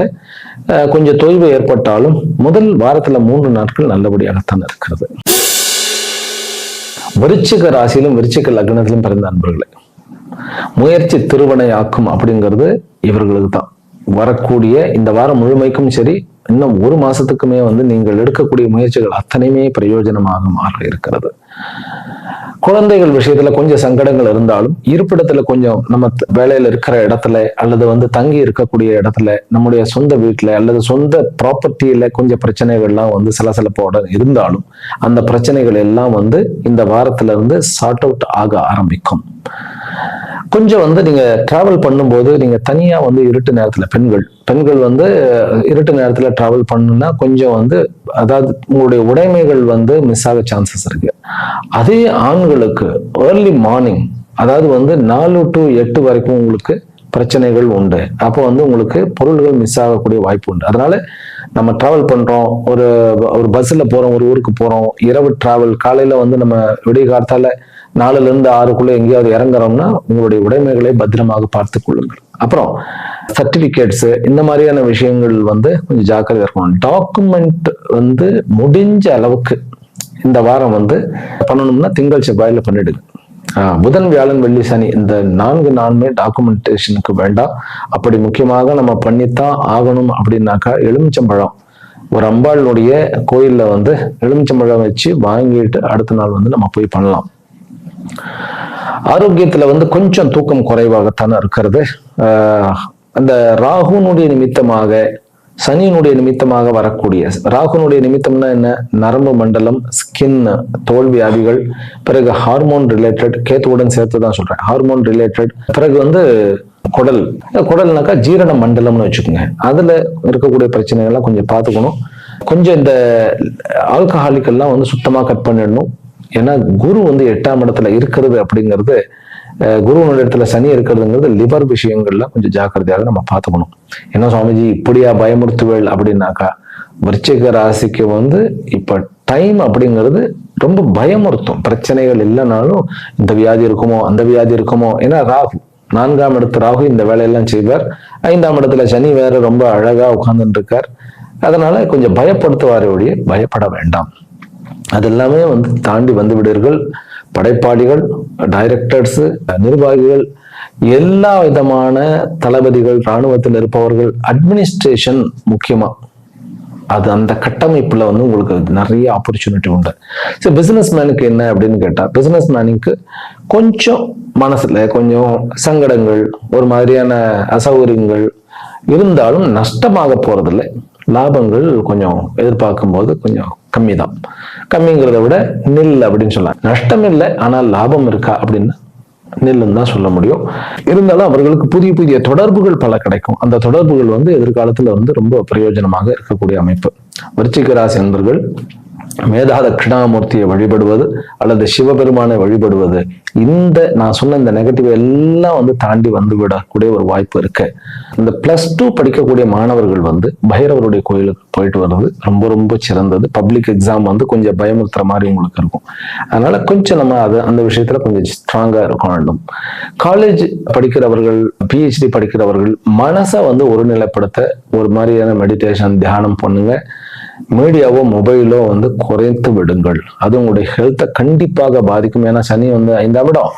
கொஞ்சம் தொய்வு ஏற்பட்டாலும் முதல் வாரத்துல 3 நாட்கள் நல்லபடியாகத்தான் இருக்கிறது. விருச்சிக ராசியிலும் விருச்சிக லக்னத்திலும் பிறந்த நண்பர்களே, முயற்சி திருவனை ஆக்கும் அப்படிங்கிறது இவர்களுக்கு தான். வரக்கூடிய இந்த வாரம் முழுமைக்கும் சரி, இன்னும் 1 மாசத்துக்குமே வந்து நீங்கள் எடுக்கக்கூடிய முயற்சிகள் அத்தனையுமே பிரயோஜனமாக மாற இருக்கிறது. குழந்தைகள் விஷயத்துல கொஞ்சம் சங்கடங்கள் இருந்தாலும், இருப்பிடத்துல கொஞ்சம் நம்ம வேலையில இருக்கிற இடத்துல அல்லது வந்து தங்கி இருக்கக்கூடிய இடத்துல, நம்முடைய சொந்த வீட்டுல அல்லது சொந்த ப்ராப்பர்ட்டியில கொஞ்சம் பிரச்சனைகள்லாம் வந்து சலசலப்போட இருந்தாலும் அந்த பிரச்சனைகள் எல்லாம் வந்து இந்த வாரத்துல இருந்து சார்ட் அவுட் ஆக ஆரம்பிக்கும். கொஞ்சம் வந்து நீங்க டிராவல் பண்ணும்போது நீங்க தனியா வந்து இருட்டு நேரத்துல பெண்கள் வந்து இருட்டு நேரத்துல டிராவல் பண்ணுன்னா கொஞ்சம் வந்து, அதாவது உங்களுடைய உடைமைகள் வந்து மிஸ் ஆக சான்சஸ் இருக்கு. அதே ஆண்களுக்கு ஏர்லி மார்னிங், அதாவது வந்து 4 to 8 வரைக்கும் உங்களுக்கு பிரச்சனைகள் உண்டு. அப்போ வந்து உங்களுக்கு பொருள்கள் மிஸ் ஆகக்கூடிய வாய்ப்பு உண்டு. அதனால நம்ம டிராவல் பண்றோம், ஒரு பஸ்ல போறோம், ஒரு ஊருக்கு போறோம், இரவு டிராவல், காலையில வந்து நம்ம விடிய காலத்தால 4ல இருந்து 6க்குள்ள எங்கேயாவது இறங்குறோம்னா உங்களுடைய உடைமைகளை பத்திரமாக பார்த்து கொள்ளுங்கள். அப்புறம் சர்டிபிகேட்ஸ் இந்த மாதிரியான விஷயங்கள் வந்து கொஞ்சம் ஜாக்கிரதையா இருக்கணும். டாக்குமெண்ட் வந்து முடிஞ்ச அளவுக்கு இந்த வாரம் வந்து பண்ணணும்னா திங்கள் செவ்வாயில பண்ணிடுங்க. புதன் வியாழன் வெள்ளி சனி இந்த 4 நாளுமே டாக்குமெண்டேஷனுக்கு வேண்டாம். அப்படி முக்கியமாக நம்ம பண்ணித்தான் ஆகணும் அப்படின்னாக்கா எலுமிச்சம்பழம் ஒரு அம்பாளுடைய கோயில்ல வந்து எலுமிச்சம்பழம் வச்சு வாங்கிட்டு அடுத்த நாள் வந்து நம்ம போய் பண்ணலாம். ஆரோக்கியத்துல வந்து கொஞ்சம் தூக்கம் குறைவாகத்தானே இருக்கிறது. அந்த ராகுனுடைய நிமித்தமாக சனியினுடைய நிமித்தமாக வரக்கூடிய, ராகுனுடைய நிமித்தம்னா என்ன, நரம்பு மண்டலம், ஸ்கின், தோல் வியாதிகள், பிறகு ஹார்மோன் ரிலேட்டட், கேத்துவுடன் சேர்த்து தான் சொல்றேன், ஹார்மோன் ரிலேட்டட், பிறகு வந்து குடல்னாக்கா ஜீரண மண்டலம்னு வச்சுக்கோங்க, அதுல இருக்கக்கூடிய பிரச்சனைகள்லாம் கொஞ்சம் பார்த்துக்கணும். கொஞ்சம் இந்த ஆல்கஹாலிக் எல்லாம் வந்து சுத்தமா கட் பண்ணிடணும். ஏன்னா குரு வந்து 8ஆம் இடத்துல இருக்கிறது அப்படிங்கிறது, குருவனுடைய இடத்துல சனி இருக்கிறதுங்கிறது லிவர் விஷயங்கள்ல கொஞ்சம் ஜாக்கிரதையாக நம்ம பார்த்துக்கணும். என்ன சுவாமிஜி இப்படியா பயமுறுத்துவேள் அப்படின்னாக்கா, விருச்சிக ராசிக்கு வந்து இப்ப டைம் அப்படிங்கிறது ரொம்ப பயமுறுத்தும். பிரச்சனைகள் இல்லைனாலும் இந்த வியாதி இருக்குமோ அந்த வியாதி இருக்குமோ, ஏன்னா ராகு 4ஆம் இடத்து ராகு இந்த வேலையெல்லாம் செய்வார். 5ஆம் இடத்துல சனி வேற ரொம்ப அழகா உட்கார்ந்துட்டு இருக்கார். அதனால கொஞ்சம் பயப்படுத்துவாரே ஒழிய பயப்பட வேண்டாம். அது எல்லாமே வந்து தாண்டி வந்து விடுவீர்கள். படைப்பாளிகள், டைரக்டர்ஸ், நிர்வாகிகள், எல்லா விதமான தளபதிகள், இராணுவத்தில் இருப்பவர்கள், அட்மினிஸ்ட்ரேஷன் முக்கியமா அது அந்த கட்டமைப்புல வந்து உங்களுக்கு நிறைய ஆப்பர்ச்சுனிட்டி உண்டு. சரி, பிசினஸ் மேனுக்கு என்ன அப்படின்னு கேட்டா, பிசினஸ் மேனுக்கு கொஞ்சம் மனசுல கொஞ்சம் சங்கடங்கள், ஒரு மாதிரியான அசௌகரியங்கள் இருந்தாலும் நஷ்டமாக போறதில்லை. லாபங்கள் கொஞ்சம் எதிர்பார்க்கும் போது கொஞ்சம் கம்மி தான். கம்மிங்கிறத விட நில் அப்படின்னு சொல்லலாம். நஷ்டம் இல்லை, ஆனால் லாபம் இருக்கா அப்படின்னு நில்லுன்னு தான் சொல்ல முடியும். இருந்தாலும் அவர்களுக்கு புதிய புதிய தொடர்புகள் பல கிடைக்கும். அந்த தொடர்புகள் வந்து எதிர்காலத்துல வந்து ரொம்ப பிரயோஜனமாக இருக்கக்கூடிய அமைப்பு. விருச்சிக ராசி நண்பர்கள் மேதா தட்சிணாமூர்த்தியை வழிபடுவது அல்லது சிவபெருமானை வழிபடுவது, இந்த நான் சொன்ன இந்த நெகட்டிவ் எல்லாம் வந்து தாண்டி வந்து விடக்கூடிய ஒரு வாய்ப்பு இருக்கு. இந்த +2 படிக்கக்கூடிய மாணவர்கள் வந்து பைரவருடைய கோயிலுக்கு போயிட்டு வர்றது ரொம்ப ரொம்ப சிறந்தது. பப்ளிக் எக்ஸாம் வந்து கொஞ்சம் பயமுறுத்துற மாதிரி உங்களுக்கு இருக்கும். அதனால கொஞ்சம் நம்ம அந்த விஷயத்துல கொஞ்சம் ஸ்ட்ராங்கா இருக்க வேண்டும். காலேஜ் படிக்கிறவர்கள், PhD படிக்கிறவர்கள் மனசை வந்து ஒருநிலைப்படுத்த ஒரு மாதிரியான மெடிடேஷன், தியானம் பண்ணுங்க. மீடியாவோ மொபைலோ வந்து குறைத்து விடுங்கள். அது உங்களுடைய ஹெல்த்தை கண்டிப்பாக பாதிக்கும். ஏன்னா சனி வந்து 5ஆம் இடம்,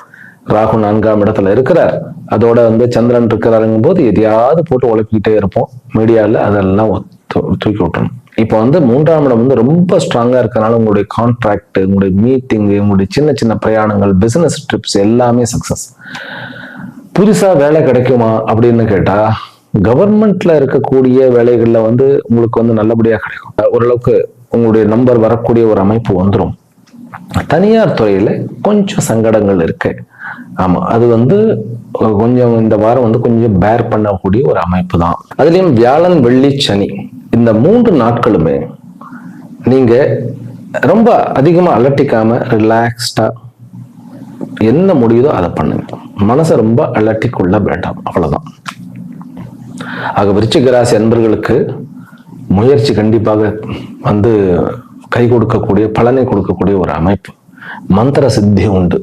ராகு 4ஆம் இடத்துல இருக்கிறார், அதோட வந்து சந்திரன் இருக்கிறாருங்கும் போது எதையாவது போட்டு உழைப்பிக்கிட்டே இருப்போம். மீடியாவில் அதெல்லாம் தூக்கி விட்டணும். இப்போ வந்து 3ஆம் இடம் வந்து ரொம்ப ஸ்ட்ராங்கா இருக்கிறனால உங்களுடைய கான்ட்ராக்ட், உங்களுடைய மீட்டிங், உங்களுடைய சின்ன சின்ன பிரயாணங்கள், பிசினஸ் ட்ரிப்ஸ் எல்லாமே சக்சஸ். புதுசா வேலை கிடைக்குமா அப்படின்னு கேட்டா, கவர்மெண்ட்ல இருக்கக்கூடிய வேலைகள்ல வந்து உங்களுக்கு வந்து நல்லபடியா கிடைக்கும். ஓரளவுக்கு உங்களுடைய நம்பர் வரக்கூடிய ஒரு அமைப்பு வந்துடும். தனியார் துறையில கொஞ்சம் சங்கடங்கள் இருக்கு. ஆமா, அது வந்து கொஞ்சம் இந்த வாரம் வந்து கொஞ்சம் பேர் பண்ணக்கூடிய ஒரு அமைப்பு தான். அதுலயும் வியாழன் வெள்ளி சனி இந்த 3 நாட்களுமே நீங்க ரொம்ப அதிகமா அலட்டிக்காம ரிலாக்ஸ்டா என்ன முடியுதோ அதை பண்ணுங்க. மனசை ரொம்ப அலட்டி கொள்ள வேண்டாம், அவ்வளவுதான். ஆக விருச்சிக ராசி அன்பர்களுக்கு முயற்சி கண்டிப்பாக வந்து கை கொடுக்கக்கூடிய, பலனை கொடுக்கக்கூடிய ஒரு அமைப்பு. மந்திர சித்தி உண்டு.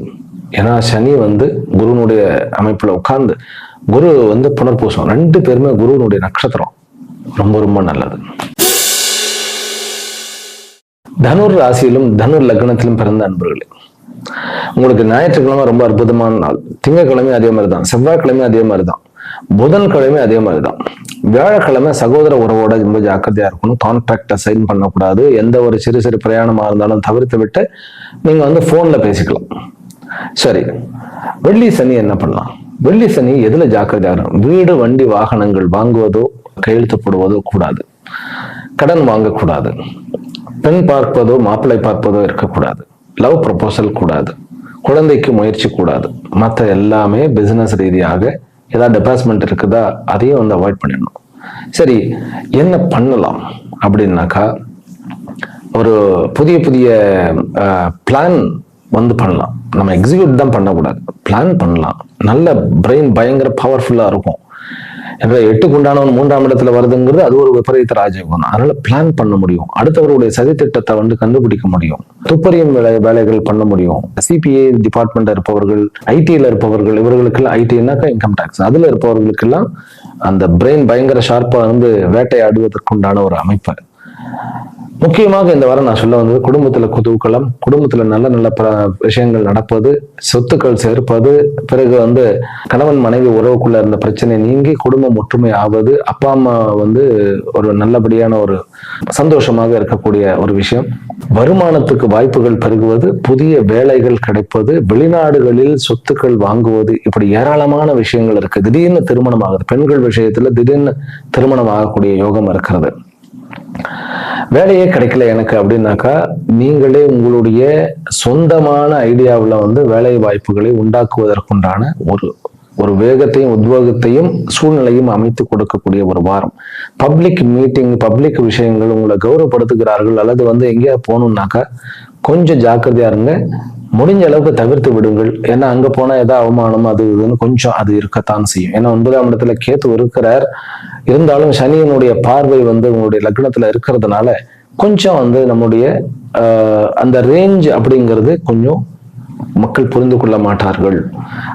ஏன்னா சனி வந்து குருனுடைய அமைப்புல உட்கார்ந்து, குரு வந்து புனர்பூசம், 2 பேருமே குருனுடைய நட்சத்திரம், ரொம்ப ரொம்ப நல்லது. தனுர் ராசியிலும் தனுர் லக்னத்திலும் பிறந்த அன்பர்களே, உங்களுக்கு ஞாயிற்றுக்கிழமை ரொம்ப அற்புதமான நாள். திங்கட்கிழமை அதே மாதிரிதான், செவ்வாய்க்கிழமை அதே மாதிரிதான், புதன்கிழமை அதே மாதிரிதான். வியாழக்கிழமை சகோதர உறவோட ரொம்ப ஜாக்கிரதையா இருக்கணும். கான்ட்ராக்டை சைன் பண்ணக்கூடாது. எந்த ஒரு சிறு சிறு பிரயாணமா இருந்தாலும் தவிர்த்து விட்டு நீங்க வந்து போன்ல பேசிக்கலாம். சரி, வெள்ளி சனி என்ன பண்ணலாம்? வெள்ளி சனி எதுல ஜாக்கிரதையா இருக்கணும்? வீடு, வண்டி, வாகனங்கள் வாங்குவதோ கையெழுத்து போடுவதோ கூடாது. கடன் வாங்கக்கூடாது. பெண் பார்ப்பதோ மாப்பிள்ளை பார்ப்பதோ இருக்கக்கூடாது. லவ் ப்ரொபோசல் கூடாது. குழந்தைக்கு முயற்சி கூடாது. மற்ற எல்லாமே பிசினஸ் ரீதியாக ஏதாவது டெபாசிட்மெண்ட் இருக்குதா அதையும் வந்து அவாய்ட் பண்ணிடணும். சரி, என்ன பண்ணலாம் அப்படின்னாக்கா, ஒரு புதிய புதிய பிளான் வந்து பண்ணலாம். நம்ம எக்ஸிக்யூட் தான் பண்ணக்கூடாது, பிளான் பண்ணலாம். நல்ல பிரெயின் பயங்கர பவர்ஃபுல்லா இருக்கும். 8க்கு உண்டானவன் 3ஆம் இடத்துல வருதுங்கிறது அது ஒரு விபரீத ராஜயோகம். அதனால பிளான் பண்ண முடியும். அடுத்தவருடைய சதித்திட்டத்தை வந்து கண்டுபிடிக்க முடியும். துப்பறியும் வேலைகள் பண்ண முடியும். CPA டிபார்ட்மெண்ட் இருப்பவர்கள், ஐடில இருப்பவர்கள், இவர்களுக்கெல்லாம் ஐடினாக்கா இன்கம் டாக்ஸ், அதுல இருப்பவர்களுக்கெல்லாம் அந்த பிரெயின் பயங்கர ஷார்ப்பா வந்து வேட்டையாடுவதற்குண்டான ஒரு அமைப்பு. முக்கியமாக இந்த வாரம் நான் சொல்ல வந்தது குடும்பத்துல குதூகலம், குடும்பத்துல நல்ல நல்ல விஷயங்கள் நடப்பது, சொத்துக்கள் சேர்ப்பது, பிறகு கணவன் மனைவி உறவுக்குள்ள இருந்த பிரச்சனை நீங்கி குடும்பம் ஒற்றுமை ஆவது, அப்பா அம்மா ஒரு நல்லபடியான ஒரு சந்தோஷமாக இருக்கக்கூடிய ஒரு விஷயம், வருமானத்துக்கு வாய்ப்புகள் பெருகுவது, புதிய வேலைகள் கிடைப்பது, வெளிநாடுகளில் சொத்துக்கள் வாங்குவது, இப்படி ஏராளமான விஷயங்கள் இருக்கு. திடீர்னு திருமணம் ஆகுது, பெண்கள் விஷயத்துல திடீர்னு திருமணம் ஆகக்கூடிய யோகம் இருக்கிறது. வேலையே கிடைக்கல எனக்கு அப்படின்னாக்கா, நீங்களே உங்களுடைய சொந்தமான ஐடியாவில் வேலை வாய்ப்புகளை உண்டாக்குவதற்குண்டான ஒரு வேகத்தையும் உத்வேகத்தையும் சூழ்நிலையும் அமைத்து கொடுக்கக்கூடிய ஒரு வாரம். பப்ளிக் மீட்டிங், பப்ளிக் விஷயங்கள் உங்களை கௌரவப்படுத்துகிறார்கள் அல்லது எங்கேயா போகணும்னாக்கா கொஞ்சம் ஜாக்கிரதையா இருங்க. முடிஞ்ச அளவுக்கு தவிர்த்து விடுங்கள். ஏன்னா அங்க போனா ஏதாவது அவமானம் அது இதுன்னு கொஞ்சம் அது இருக்கத்தான் செய்யும். ஏன்னா 9ஆம் இடத்துல கேத்து இருக்கிறார். இருந்தாலும் சனியினுடைய பார்வை உங்களுடைய லக்னத்துல இருக்கிறதுனால கொஞ்சம் நம்முடைய அந்த ரேஞ்ச் அப்படிங்கிறது கொஞ்சம் மக்கள் புரிந்து கொள்ள மாட்டார்கள்.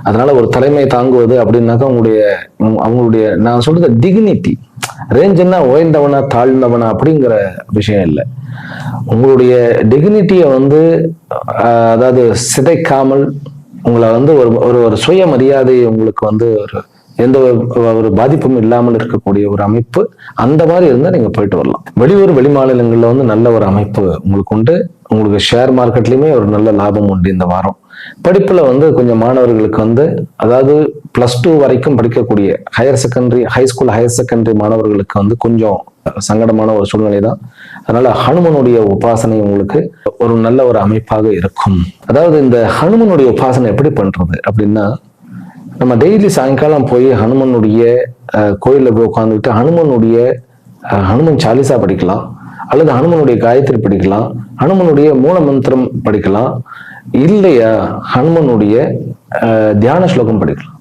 அதனால ஒரு தலைமை தாங்குவது அப்படின்னாக்கா அவங்களுடைய நான் சொல்றது டிக்னிட்டி, ரேஞ்சுன்னா உயர்ந்தவனா தாழ்ந்தவனா அப்படிங்கிற விஷயம் இல்லை. உங்களுடைய டிக்னிட்டியை அதாவது சிதைக்காமல் உங்களை ஒரு சுய மரியாதை உங்களுக்கு ஒரு எந்த ஒரு பாதிப்பும் இல்லாமல் இருக்கக்கூடிய ஒரு அமைப்பு, அந்த மாதிரி இருந்தா நீங்க போயிட்டு வரலாம். வெளியூர் வெளி மாநிலங்கள்ல நல்ல ஒரு அமைப்பு உங்களுக்கு உண்டு. உங்களுக்கு ஷேர் மார்க்கெட்லயுமே ஒரு நல்ல லாபம் உண்டு இந்த வாரம். படிப்புல கொஞ்சம் மாணவர்களுக்கு அதாவது +2 வரைக்கும் படிக்கக்கூடிய ஹைஸ்கூல் ஹையர் செகண்டரி மாணவர்களுக்கு கொஞ்சம் சங்கடமான ஒரு சூழ்நிலை தான். அதனால ஹனுமனுடைய உபாசனை உங்களுக்கு ஒரு நல்ல ஒரு அமைப்பாக இருக்கும். அதாவது இந்த ஹனுமனுடைய உபாசனை எப்படி பண்றது அப்படின்னா, நம்ம டெய்லி சாயங்காலம் போய் ஹனுமனுடைய கோயிலில் போய் உட்காந்துக்கிட்டு ஹனுமன் சாலிசா படிக்கலாம், அல்லது ஹனுமனுடைய காயத்ரி படிக்கலாம், ஹனுமனுடைய மூல மந்திரம் படிக்கலாம், இல்லையா ஹனுமனுடைய தியான ஸ்லோகம் படிக்கலாம்.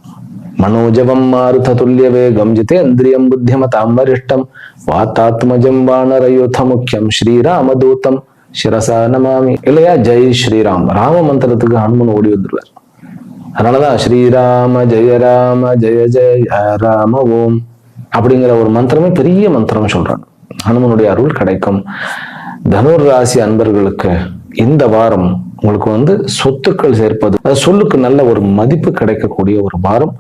மனோஜவம் மாருத துல்லிய வேகம் ஜிதேந்திரியம் புத்தியமதாம் வரிஷ்டம் வாத்தாத்மஜம் வானரயோத முக்கியம் ஸ்ரீராமதூதம் சிரசா நமாமி. இல்லையா ஜெய் ஸ்ரீராம், ராம மந்திரத்துக்கு ஹனுமன் ஓடி வந்துருவார். அதனாலதான் ஸ்ரீராம ஜெய ஜெய ராம ஓம் அப்படிங்கிற ஒரு மந்திரமே பெரிய மந்திரம் சொல்றாங்க. ஹனுமனுடைய அருள் கிடைக்கும். தனுர் ராசி அன்பர்களுக்கு இந்த வாரம் உங்களுக்கு சொத்துக்கள் சேர்ப்பது, சொல்லுக்கு நல்ல ஒரு மதிப்பு கிடைக்கக்கூடிய ஒரு வாரம்.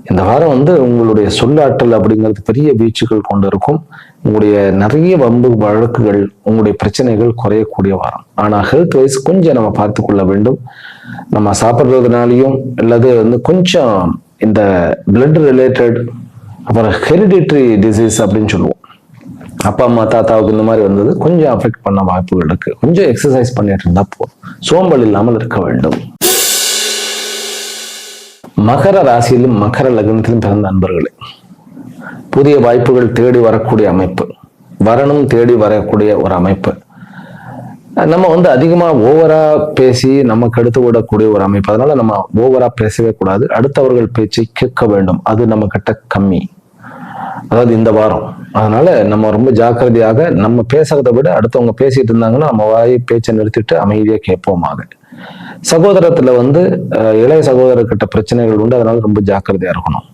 இந்த வாரம் உங்களுடைய சொல்லாற்றல் அப்படிங்கிறது பெரிய வீச்சுகள் கொண்டு இருக்கும். உங்களுடைய நிறைய வம்பு வழக்குகள், உங்களுடைய பிரச்சனைகள் குறையக்கூடிய வாரம். ஆனா ஹெல்த் வைஸ் கொஞ்சம் நம்ம பார்த்து கொள்ள வேண்டும். நம்ம சாப்பிட்றதுனாலையும் அல்லது கொஞ்சம் இந்த பிளட் ரிலேட்டட், அப்புறம் ஹெரிடிட்ரி டிசீஸ் அப்படின்னு சொல்லுவோம், அப்பா அம்மா தாத்தாவுக்கு இந்த மாதிரி வந்தது கொஞ்சம் அஃபெக்ட் பண்ண வாய்ப்புகள் இருக்கு. கொஞ்சம் எக்ஸசைஸ் பண்ணிட்டு இருந்தா போதும், சோம்பல் இல்லாமல் இருக்க வேண்டும். மகர ராசியிலும் மகர லக்னத்திலும் பிறந்த அன்பர்களே, புதிய வாய்ப்புகள் தேடி வரக்கூடிய அமைப்பு, வரணும் தேடி வரக்கூடிய ஒரு அமைப்பு. நம்ம அதிகமா ஓவரா பேசி நமக்கு எடுத்து விடக்கூடிய ஒரு அமைப்பு. அதனால நம்ம ஓவரா பேசவே கூடாது. அடுத்தவர்கள் பேச்சை கேட்க வேண்டும், அது நம்ம கிட்ட கம்மி. அதாவது இந்த வாரம் அதனால நம்ம ரொம்ப ஜாக்கிரதையாக நம்ம பேசுறதை விட அடுத்தவங்க பேசிட்டு இருந்தாங்கன்னா நம்ம பேச்சை நிறுத்திட்டு அமைதியா கேட்போமாக. சகோதரத்துல இளைய சகோதரர்கிட்ட பிரச்சனைகள் உண்டு, அதனால ரொம்ப ஜாக்கிரதையா இருக்கணும்.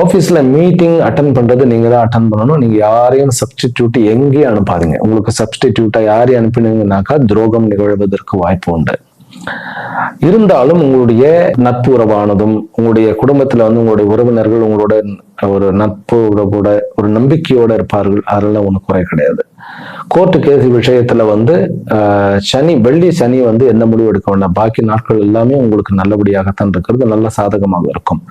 ஆபீஸ்ல மீட்டிங் அட்டன் பண்றது நீங்க தான் அட்டன் பண்ணணும். நீங்க யாரையும் சப்ஸ்டிடியூட் எங்கேயும் அனுப்பாதீங்க. உங்களுக்கு சப்ஸ்டிடியூட்டா யாரையும் அனுப்பினீங்கன்னாக்கா துரோகம் நிகழ்வதற்கு வாய்ப்பு உண்டு. இருந்தாலும் உங்களுடைய நட்பு உறவானதும், உங்களுடைய குடும்பத்துல உங்களுடைய உறவினர்கள் உங்களோட ஒரு நட்பு உறவோட ஒரு நம்பிக்கையோட இருப்பார்கள். அதெல்லாம் ஒன்றும் குறை கிடையாது. கோர்ட்டு கேஸ் விஷயத்துல வெள்ளி சனி எந்த முடிவு எடுக்க வேண்டாம். பாக்கி நாட்கள் எல்லாமே உங்களுக்கு நல்லபடியாகத்தான் இருக்கிறது, நல்ல சாதகமாக இருக்கும்.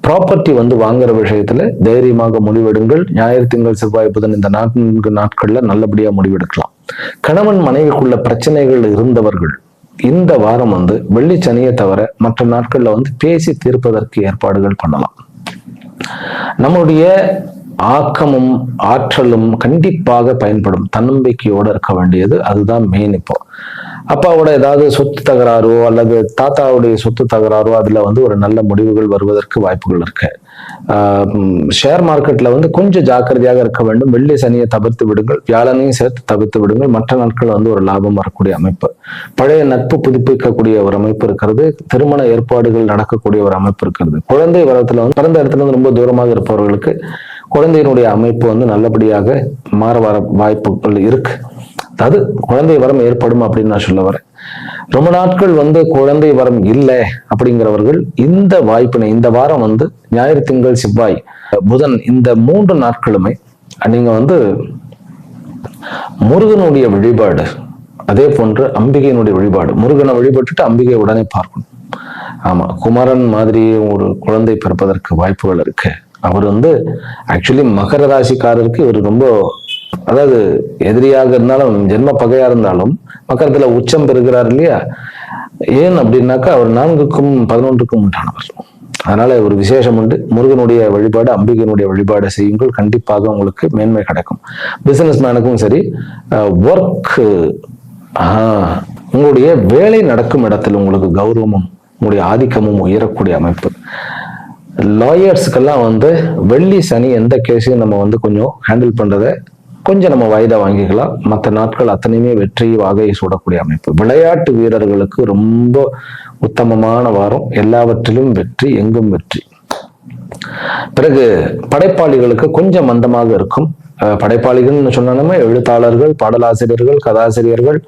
ப்ராப்பர்ட்டி வாங்குற விஷயத்துல தைரியமாக முடிவெடுங்கள். ஞாயிறு திங்கள் செவ்வாய் புதன் இந்த 4 நாட்கள்ல நல்லபடியா முடிவெடுக்கலாம். கணவன் மனைவிக்குள்ள பிரச்சனைகள் இருந்தவர்கள் இந்த வாரம் வெள்ளி சனியை தவிர மற்ற நாட்கள்ல பேசி தீர்ப்பதற்கு ஏற்பாடுகள் பண்ணலாம். நம்மளுடைய ஆக்கமும் ஆற்றலும் கண்டிப்பாக பயன்படும். தன்னம்பிக்கையோட இருக்க வேண்டியது அதுதான் மெயின். இப்போ அப்பாவோட ஏதாவது சொத்து தகராறோ அல்லது தாத்தாவுடைய சொத்து தகராறோ அதுல ஒரு நல்ல முடிவுகள் வருவதற்கு வாய்ப்புகள் இருக்கு. ஷேர் மார்க்கெட்ல கொஞ்சம் ஜாக்கிரதையாக இருக்க வேண்டும். வெள்ளி சனியை தவிர்த்து விடுங்கள், வியாழனையும் சேர்த்து தவிர்த்து விடுங்கள். மற்ற நாட்கள் ஒரு லாபம் வரக்கூடிய அமைப்பு. பழைய நட்பு புதுப்பிக்கக்கூடிய ஒரு அமைப்பு இருக்கிறது. திருமண ஏற்பாடுகள் நடக்கக்கூடிய ஒரு அமைப்பு இருக்கிறது. குழந்தை வரத்துல பிறந்த இடத்துல ரொம்ப தூரமாக இருப்பவர்களுக்கு குழந்தையினுடைய அமைப்பு நல்லபடியாக மாற வர வாய்ப்புகள் இருக்கு. அதாவது குழந்தை வரம் ஏற்படும் அப்படின்னு நான் சொல்ல வரேன். ரொம்ப நாட்கள் குழந்தை வரம் இல்லை அப்படிங்கிறவர்கள் இந்த வாய்ப்பினை, இந்த வாரம் ஞாயிறு, திங்கள், செவ்வாய், புதன், இந்த 3 நாட்களுமே நீங்க முருகனுடைய வழிபாடு, அதே போன்று அம்பிகையினுடைய வழிபாடு. முருகனை வழிபட்டுட்டு அம்பிகை உடனே பார்க்கணும். ஆமா, குமரன் மாதிரி ஒரு குழந்தை பிறப்பதற்கு வாய்ப்புகள் இருக்கு. அவர் ஆக்சுவலி மகர ராசிக்காரருக்கு இவர் ரொம்ப, அதாவது எதிரியாக இருந்தாலும் ஜென்ம பகையா இருந்தாலும் மக்கரத்துல உச்சம் பெறுகிறார் இல்லையா? ஏன் அப்படின்னாக்கா அவர் 4க்கும் 11க்கும் உண்டானவர். அதனால ஒரு விசேஷம் உண்டு. முருகனுடைய வழிபாடு, அம்பிகையினுடைய வழிபாடு செய்யுங்கள், கண்டிப்பாக உங்களுக்கு மேன்மை கிடைக்கும். பிசினஸ் மேனுக்கும் சரி, ஒர்க், உங்களுடைய வேலை நடக்கும் இடத்தில் உங்களுக்கு கௌரவமும் உங்களுடைய ஆதிக்கமும் உயரக்கூடிய அமைப்பு. லாயர்ஸுக்கெல்லாம் வெள்ளி சனி எந்த கேஸையும் நம்ம கொஞ்சம் ஹேண்டில் பண்றதை கொஞ்சம் நம்ம வாய்தா வாங்கிக்கலாம். மற்ற நாட்கள் அத்தனையுமே வெற்றி வாகையை சூடக்கூடிய அமைப்பு. விளையாட்டு வீரர்களுக்கு ரொம்ப உத்தமமான வாரம், எல்லாவற்றிலும் வெற்றி, எங்கும் வெற்றி. பிறகு படைப்பாளிகளுக்கு கொஞ்சம் மந்தமாக இருக்கும். படைப்பாளிகள்னு சொன்னாலுமே எழுத்தாளர்கள், பாடலாசிரியர்கள், கதாசிரியர்கள்,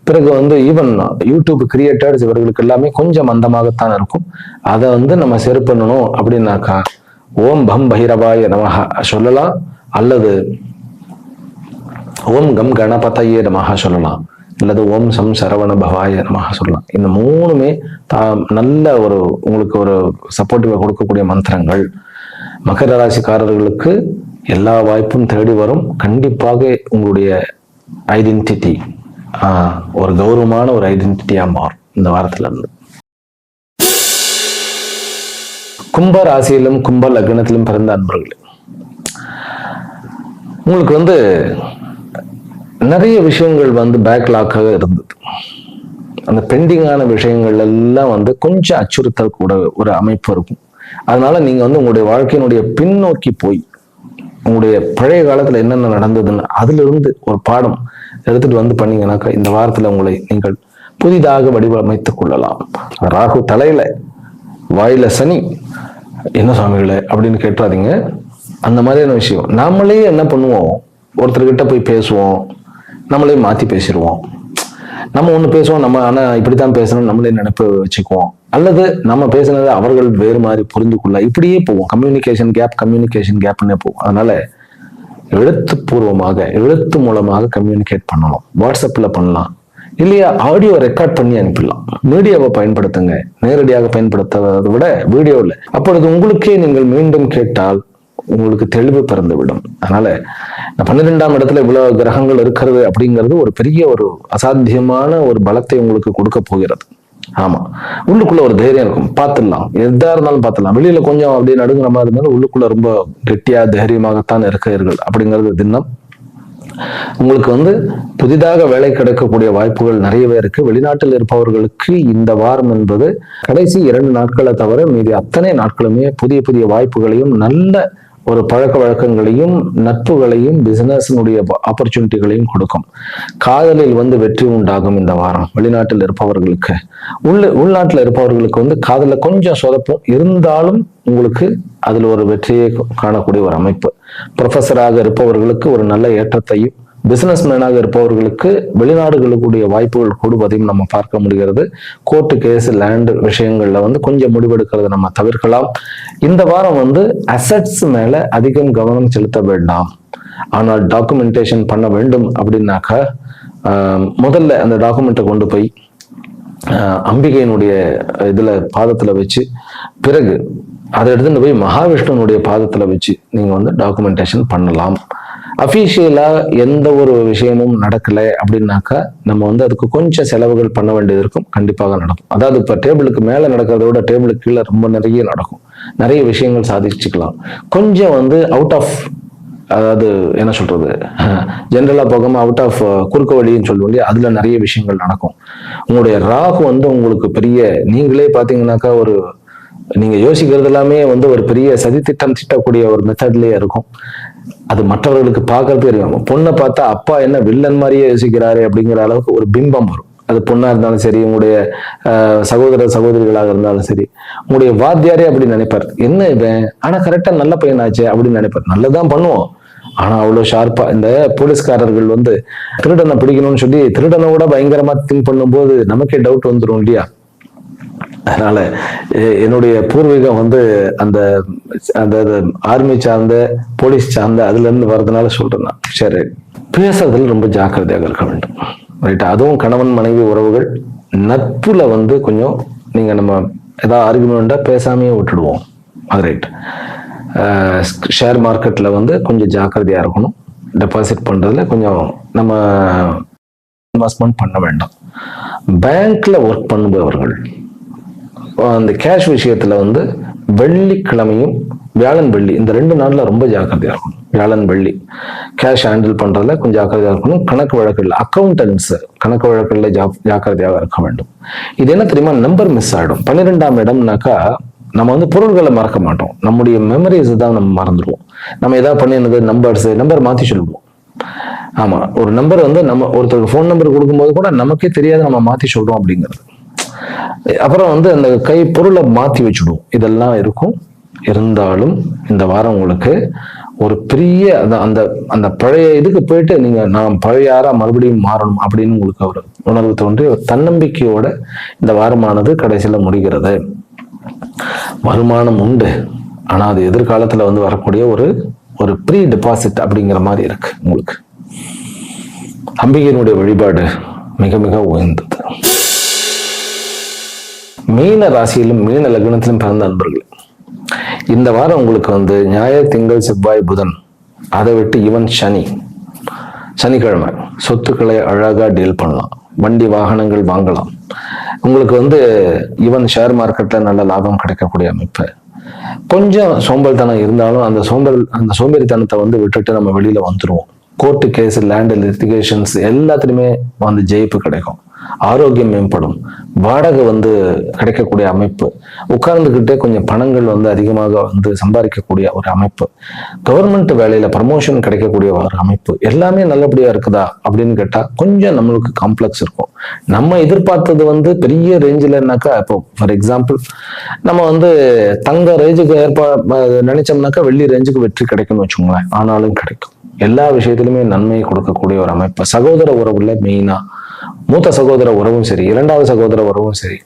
பிறகு ஈவன் யூடியூப் கிரியேட்டர்ஸ், இவர்களுக்கு எல்லாமே கொஞ்சம் மந்தமாகத்தான் இருக்கும். அதை நம்ம சரி பண்ணணும் அப்படின்னாக்கா ஓம் பம் பைரவாய நமஹ சொல்லலாம், அல்லது ஓம் கம் கணபதையே நமஹ சொல்லலாம், அல்லது ஓம் சம் சரவண பவாய நமஹ சொல்லலாம். இந்த 3மே நல்ல உங்களுக்கு ஒரு சப்போர்ட்டிவா கொடுக்கக்கூடிய மந்திரங்கள். மகர ராசிக்காரர்களுக்கு எல்லா வாய்ப்பும் தேடி வரும். கண்டிப்பாக உங்களுடைய ஐடென்டிட்டி ஒரு கௌரவமான ஒரு ஐடென்டிட்டியா மாறும் இந்த வாரத்துல இருந்து. கும்ப ராசியிலும் கும்ப லக்னத்திலும் பிறந்த அன்பர்களே, உங்களுக்கு நிறைய விஷயங்கள் பேக்லாக்காக இருந்தது. அந்த பெண்டிங்கான விஷயங்கள் எல்லாம் கொஞ்சம் அச்சுறுத்தல் கூட ஒரு அமைப்பு இருக்கும். அதனால நீங்க உங்களுடைய வாழ்க்கையினுடைய பின்னோக்கி போய் உங்களுடைய பழைய காலத்துல என்னென்ன நடந்ததுன்னு அதுல இருந்து ஒரு பாடம் எடுத்துட்டு பண்ணீங்கன்னாக்கா இந்த வாரத்துல உங்களை நீங்கள் புதிதாக வடிவமைத்துக் கொள்ளலாம். ராகு தலையில, வாயில சனி, என்ன சுவாமிகளே அப்படின்னு கேட்டுறாதீங்க. அந்த மாதிரியான விஷயம். நாமளே என்ன பண்ணுவோம், ஒருத்தர்கிட்ட போய் பேசுவோம், நம்மளே மாத்தி பேசிடுவோம். நம்ம ஒண்ணு பேசுவோம், நம்ம ஆனா இப்படித்தான் பேசணும் நம்மளே நினைப்பு வச்சுக்குவோம், அல்லது நம்ம பேசுனதை அவர்கள் வேறு மாதிரி புரிந்து கொள்ள, இப்படியே போவோம். கம்யூனிகேஷன் கேப்னே போவோம். அதனால எழுத்துப்பூர்வமாக, எழுத்து மூலமாக கம்யூனிகேட் பண்ணணும். வாட்ஸ்அப்ல பண்ணலாம், இல்லையா ஆடியோ ரெக்கார்ட் பண்ணி அனுப்பிடலாம். மீடியாவை பயன்படுத்துங்க, நேரடியாக பயன்படுத்துவதை விட வீடியோவில். அப்பொழுது உங்களுக்கே நீங்கள் மீண்டும் கேட்டால் உங்களுக்கு தெளிவு பிறந்து விடும். அதனால 12ஆம் இடத்துல இவ்வளவு கிரகங்கள் இருக்கிறது அப்படிங்கிறது ஒரு பெரிய ஒரு அசாத்தியமான ஒரு பலத்தை உங்களுக்கு கொடுக்க போகிறது. ஆமா, உள்ளுக்குள்ள ஒரு தைரியம் இருக்கும், பார்த்துடலாம், எதா இருந்தாலும் பார்த்துடலாம். வெளியில கொஞ்சம் அப்படியே நடுங்கிற மாதிரி இருந்தாலும் உள்ளுக்குள்ள ரொம்ப கெட்டியா தைரியமாகத்தான் இருக்கிறீர்கள் அப்படிங்கிறது தினம். உங்களுக்கு புதிதாக வேலை கிடைக்கக்கூடிய வாய்ப்புகள் நிறையவே இருக்கு. வெளிநாட்டில் இருப்பவர்களுக்கு இந்த வாரம் என்பது கடைசி 2 நாட்களை தவிர மீதி அத்தனை நாட்களுமே புதிய புதிய வாய்ப்புகளையும், நல்ல ஒரு பழக்க வழக்கங்களையும், நட்புகளையும், பிசினஸினுடைய ஆப்பர்ச்சுனிட்டிகளையும் கொடுக்கும். காதலில் வெற்றி உண்டாகும் இந்த வாரம் வெளிநாட்டில் இருப்பவர்களுக்கு. உள்நாட்டில் இருப்பவர்களுக்கு காதல கொஞ்சம் சொதப்பும், இருந்தாலும் உங்களுக்கு அதுல ஒரு வெற்றியை காணக்கூடிய ஒரு அமைப்பு. ப்ரொஃபஸராக இருப்பவர்களுக்கு ஒரு நல்ல ஏற்றத்தையும், பிசினஸ் மேனாக இருப்பவர்களுக்கு வெளிநாடுகளுக்குடைய வாய்ப்புகள் கூடுவதையும் நம்ம பார்க்க முடிகிறது. கோர்ட்டு கேஸ், லேண்ட் விஷயங்கள்ல கொஞ்சம் முடிவெடுக்கிறத நம்ம தவிர்க்கலாம். இந்த வாரம் அசட்ஸ் மேல அதிகம் கவனம் செலுத்த வேண்டாம். ஆனால் டாக்குமெண்டேஷன் பண்ண வேண்டும் அப்படின்னாக்கா முதல்ல அந்த டாக்குமெண்ட்டை கொண்டு போய் அம்பிகையினுடைய இதுல பாதத்துல வச்சு, பிறகு அதை எடுத்துட்டு போய் மகாவிஷ்ணுனுடைய பாதத்துல வச்சு நீங்க டாக்குமெண்டேஷன் பண்ணலாம். அபிஷியலா எந்த ஒரு விஷயமும் நடக்கல அப்படின்னாக்கா நம்ம அதுக்கு கொஞ்சம் செலவுகள் பண்ண வேண்டியது இருக்கும். கண்டிப்பாக நடக்கும். அதாவது இப்ப டேபிளுக்கு மேல நடக்கிறத விட டேபிளுக்கு கீழே ரொம்ப நிறைய நடக்கும். நிறைய விஷயங்கள் சாதிச்சுக்கலாம். கொஞ்சம் அவுட் ஆஃப், அதாவது என்ன சொல்றது, ஜென்ரலா போகாம அவுட் ஆஃப் குறுக்க வழின்னு சொல்லுவோம், அதுல நிறைய விஷயங்கள் நடக்கும். உங்களுடைய ராகு உங்களுக்கு பெரிய, நீங்களே பாத்தீங்கன்னாக்கா ஒரு நீங்க யோசிக்கிறது எல்லாமே ஒரு பெரிய சதி திட்டம் திட்டக்கூடிய ஒரு மெத்தட்லயே இருக்கும். அது மற்றவர்களுக்கு பார்க்கறது தெரியும். பொண்ணை பார்த்தா அப்பா என்ன வில்லன் மாதிரியே யோசிக்கிறாரு அப்படிங்கிற அளவுக்கு ஒரு பிம்பம் வரும். அது பொண்ணா இருந்தாலும் சரி, உங்களுடைய சகோதர சகோதரிகளாக இருந்தாலும் சரி, உங்களுடைய வாத்தியாரே அப்படி நினைப்பார், என்ன இவன் ஆனா கரெக்டா நல்ல பையனாச்சு அப்படின்னு நினைப்பார். நல்லதான் பண்ணுவோம், ஆனா அவ்வளவு ஷார்ப்பா இந்த போலீஸ்காரர்கள் வந்து திருடனை பிடிக்கணும்னு சொல்லி திருடனை கூட பயங்கரமா திங்க் பண்ணும்போது நமக்கே டவுட் வந்துடும் இல்லையா. அதனால என்னுடைய பூர்வீகம் வந்து அந்த அந்த ஆர்மி சார்ந்த போலீஸ் சார்ந்த அதுல இருந்து வர்றதுனால சொல்றேன் நான். சரி, பேசுறதுல ரொம்ப ஜாக்கிரதையாக இருக்க வேண்டும், ரைட்டா. அதுவும் கணவன் மனைவி உறவுகள் நட்புல வந்து கொஞ்சம் நீங்க நம்ம ஏதாவது ஆர்குமெண்டா பேசாமையே விட்டுடுவோம், அது ரைட். ஷேர் மார்க்கெட்ல வந்து கொஞ்சம் ஜாக்கிரதையா இருக்கணும். டெபாசிட் பண்றதுல கொஞ்சம் நம்ம இன்வெஸ்ட்மெண்ட் பண்ண வேண்டாம். பேங்க்ல ஒர்க் பண்ணுபவர்கள் அந்த கேஷ் விஷயத்துல வந்து வெள்ளிக்கிழமையும் வியாழன் வெள்ளி இந்த 2 நாள்ல ரொம்ப ஜாக்கிரதையா இருக்கணும். வியாழன் வெள்ளி கேஷ் ஹேண்டில் பண்றதுல கொஞ்சம் ஜாக்கிரதையா இருக்கணும். கணக்கு வழக்குகள் அக்கௌண்டன்ஸ் கணக்கு வழக்குல ஜாக்கிரதையாக இருக்க வேண்டும். இது என்ன தெரியுமா, நம்பர் மிஸ் ஆயிடும். 12ஆம் இடம்னாக்கா நம்ம வந்து பொருள்களை மறக்க மாட்டோம், நம்முடைய மெமரிஸ் தான் நம்ம மறந்துடுவோம். நம்ம ஏதாவது பண்ணினது நம்பர் மாத்தி சொல்லுவோம். ஆமா, ஒரு நம்பர் வந்து நம்ம ஒருத்தருக்கு ஃபோன் நம்பர் கொடுக்கும்போது கூட நமக்கே தெரியாது நம்ம மாத்தி சொல்றோம் அப்படிங்கிறது. அப்புறம் வந்து அந்த கை பொருளை மாத்தி வச்சுடுவோம். இதெல்லாம் இருக்கும். இருந்தாலும் இந்த வாரம் உங்களுக்கு ஒரு பெரிய அந்த அந்த பழைய இதுக்கு போயிட்டு நீங்க நான் பழைய யாரா மறுபடியும் மாறணும் அப்படின்னு உங்களுக்கு ஒரு உணர்வு தோன்றி ஒரு தன்னம்பிக்கையோட இந்த வாரமானது கடைசியில முடிகிறது. வருமானம் உண்டு, ஆனா அது எதிர்காலத்துல வந்து வரக்கூடிய ஒரு ப்ரீ டெபாசிட் அப்படிங்கிற மாதிரி இருக்கு உங்களுக்கு. அம்பிகையினுடைய வழிபாடு மிக மிக உயர்ந்தது. மீன ராசியிலும் மீன லக்னத்திலும் பிறந்த நண்பர்கள், இந்த வாரம் உங்களுக்கு வந்து ஞாயிறு திங்கள் செவ்வாய் புதன், அதை விட்டு ஈவன் சனிக்கிழமை சொத்துக்களை அழகா டீல் பண்ணலாம், வண்டி வாகனங்கள் வாங்கலாம். உங்களுக்கு வந்து ஈவன் ஷேர் மார்க்கெட்ல நல்ல லாபம் கிடைக்கக்கூடிய அமைப்பு. கொஞ்சம் சோம்பல்தனம் இருந்தாலும் அந்த சோம்பேறித்தனத்தை வந்து விட்டுட்டு நம்ம வெளியில வந்துருவோம். கோர்ட்டு கேஸ், லேண்ட் லிட்டிகேஷன்ஸ் எல்லாத்துலயுமே வந்து ஜெயிப்பு கிடைக்கும். ஆரோக்கியம் மேம்படும். வாடகை வந்து கிடைக்கக்கூடிய அமைப்பு. உட்கார்ந்துகிட்டே கொஞ்சம் பணங்கள் வந்து அதிகமாக வந்து சம்பாதிக்கக்கூடிய ஒரு அமைப்பு. கவர்மெண்ட் வேலையில ப்ரமோஷன் கிடைக்கக்கூடிய ஒரு அமைப்பு. எல்லாமே நல்லபடியா இருக்குதா அப்படின்னு கேட்டா கொஞ்சம் நம்மளுக்கு காம்ப்ளெக்ஸ் இருக்கும். நம்ம எதிர்பார்த்தது வந்து பெரிய ரேஞ்சில்னாக்கா, இப்போ ஃபார் எக்ஸாம்பிள் நம்ம வந்து தங்க ரேஞ்சுக்கு நினைச்சோம்னாக்கா வெள்ளி ரேஞ்சுக்கு வெற்றி கிடைக்கும்னு வச்சுக்கோங்களேன். ஆனாலும் கிடைக்கும். எல்லா விஷயத்திலுமே நன்மையை கொடுக்கக்கூடிய ஒரு அமைப்பு. சகோதர உறவுல மெயினா மூத்த சகோதர உறவும் சரி, 2வது சகோதர உறவும் சரி,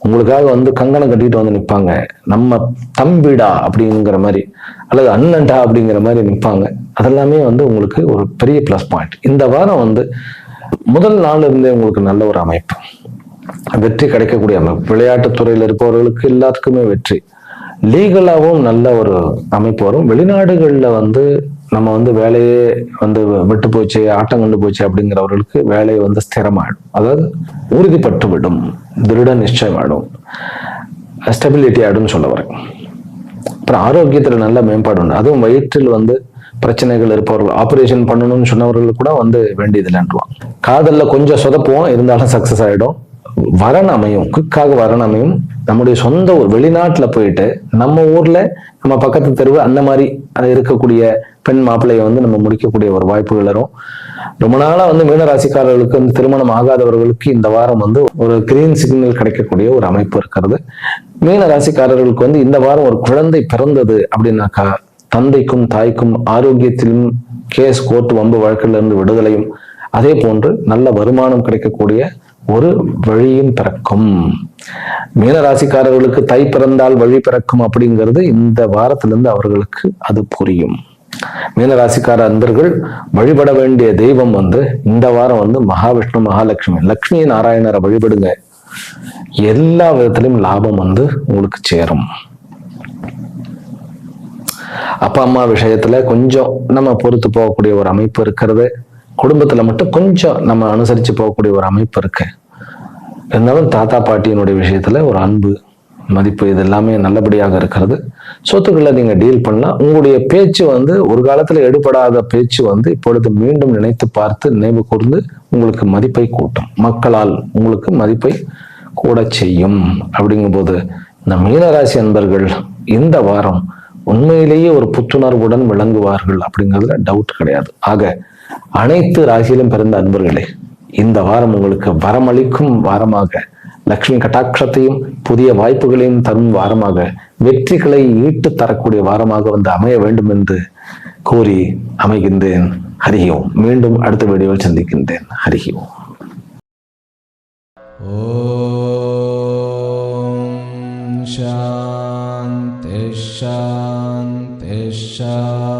உங்களுக்காக வந்து கங்கணம் கட்டிட்டு வந்து நிற்பாங்க. நம்ம தம்பிடா அப்படிங்கிற மாதிரி அல்லது அண்ணன்டா அப்படிங்கிற மாதிரி நிற்பாங்க. அதெல்லாமே வந்து உங்களுக்கு ஒரு பெரிய பிளஸ் பாயிண்ட். இந்த வாரம் வந்து முதல் நாள் இருந்தே உங்களுக்கு நல்ல ஒரு அமைப்பு, வெற்றி கிடைக்கக்கூடிய அமைப்பு. விளையாட்டுத்துறையில் இருப்பவர்களுக்கு எல்லாத்துக்குமே வெற்றி. லீகலாகவும் நல்ல ஒரு அமைப்பு வரும். வெளிநாடுகள்ல வந்து நம்ம வந்து வேலையே வந்து விட்டு போச்சு, ஆட்டம் கண்டு போச்சு அப்படிங்கிறவர்களுக்கு வேலையை வந்து ஸ்திரமாயிடும், அதாவது உறுதிப்பட்டு விடும், திருட நிச்சயம் ஆயிடும், ஸ்டெபிலிட்டி ஆயிடும்னு சொல்ல வரேன். அப்புறம் ஆரோக்கியத்துல நல்ல மேம்பாடு உண்டு. அதுவும் வயிற்றில் வந்து பிரச்சனைகள் இருப்பவர்கள், ஆபரேஷன் பண்ணணும்னு சொன்னவர்கள் கூட வந்து வேண்டியதில்லைன்றான். காதல்ல கொஞ்சம் சொதப்புவோம், இருந்தாலும் சக்சஸ் ஆயிடும். வரன் அமையும், குயிக்காக வரன் அமையும். நம்முடைய சொந்த ஊர், வெளிநாட்டுல போயிட்டு நம்ம ஊர்ல நம்ம பக்கத்து தெருவு அந்த மாதிரி இருக்கக்கூடிய பெண் மாப்பிள்ளையை வந்து நம்ம முடிக்கக்கூடிய ஒரு வாய்ப்புகள் வரும். ரொம்ப நாளா வந்து மீனராசிக்காரர்களுக்கு வந்து திருமணம் ஆகாதவர்களுக்கு இந்த வாரம் வந்து ஒரு கிரீன் சிக்னல் கிடைக்கக்கூடிய ஒரு அமைப்பு இருக்கிறது. மீனராசிக்காரர்களுக்கு வந்து இந்த வாரம் ஒரு குழந்தை பிறந்தது அப்படின்னாக்கா தந்தைக்கும் தாய்க்கும் ஆரோக்கியத்திலும் கேஸ், கோர்ட், வம்பு வழக்கில இருந்து விடுதலையும், அதே போன்று நல்ல வருமானம் கிடைக்கக்கூடிய ஒரு வழியும் பிறக்கும். மீனராசிக்காரர்களுக்கு தை பிறந்தால் வழி பிறக்கும் அப்படிங்கிறது இந்த வாரத்திலிருந்து அவர்களுக்கு அது புரியும். மீனராசிக்கார அன்பர்கள் வழிபட வேண்டிய தெய்வம் வந்து இந்த வாரம் வந்து மகாவிஷ்ணு, மகாலட்சுமி, லட்சுமி நாராயணரை வழிபடுங்க. எல்லா விதத்திலும் லாபம் வந்து உங்களுக்கு சேரும். அப்பா அம்மா விஷயத்துல கொஞ்சம் நம்ம பொறுத்து போகக்கூடிய ஒரு அமைப்பு இருக்கிறது. குடும்பத்துல மட்டும் கொஞ்சம் நம்ம அனுசரிச்சு போகக்கூடிய ஒரு அமைப்பு இருக்கு. இருந்தாலும் தாத்தா பாட்டியினுடைய விஷயத்துல ஒரு அன்பு, மதிப்பு, இது எல்லாமே நல்லபடியாக இருக்கிறது. சொத்துக்களை நீங்க டீல் பண்ணலாம். உங்களுடைய பேச்சு வந்து ஒரு காலத்துல எடுபடாத பேச்சு வந்து இப்பொழுது மீண்டும் நினைத்து பார்த்து நினைவு கூர்ந்து உங்களுக்கு மதிப்பை கூட்டும். மக்களால் உங்களுக்கு மதிப்பை கூட செய்யும். அப்படிங்கும் போது இந்த மீனராசி அன்பர்கள் இந்த வாரம் உண்மையிலேயே ஒரு புத்துணர்வுடன் விளங்குவார்கள் அப்படிங்கிறதுல டவுட் கிடையாது. ஆக அனைத்து ராசியிலும் பிறந்த அன்பர்களே, இந்த வாரம் உங்களுக்கு வரமளிக்கும் வாரமாக, லக்ஷ்மி கட்டாட்சத்தையும் புதிய வாய்ப்புகளையும் தரும் வாரமாக, வெற்றிகளை ஈட்டு தரக்கூடிய வாரமாக வந்து அமைய வேண்டும் என்று கூறி அமைகின்றேன். ஹரி ஓம். மீண்டும் அடுத்த வீடியோவில் சந்திக்கின்றேன். ஹரி ஓம். ஓம் சாந்தி சாந்தி சாந்தி.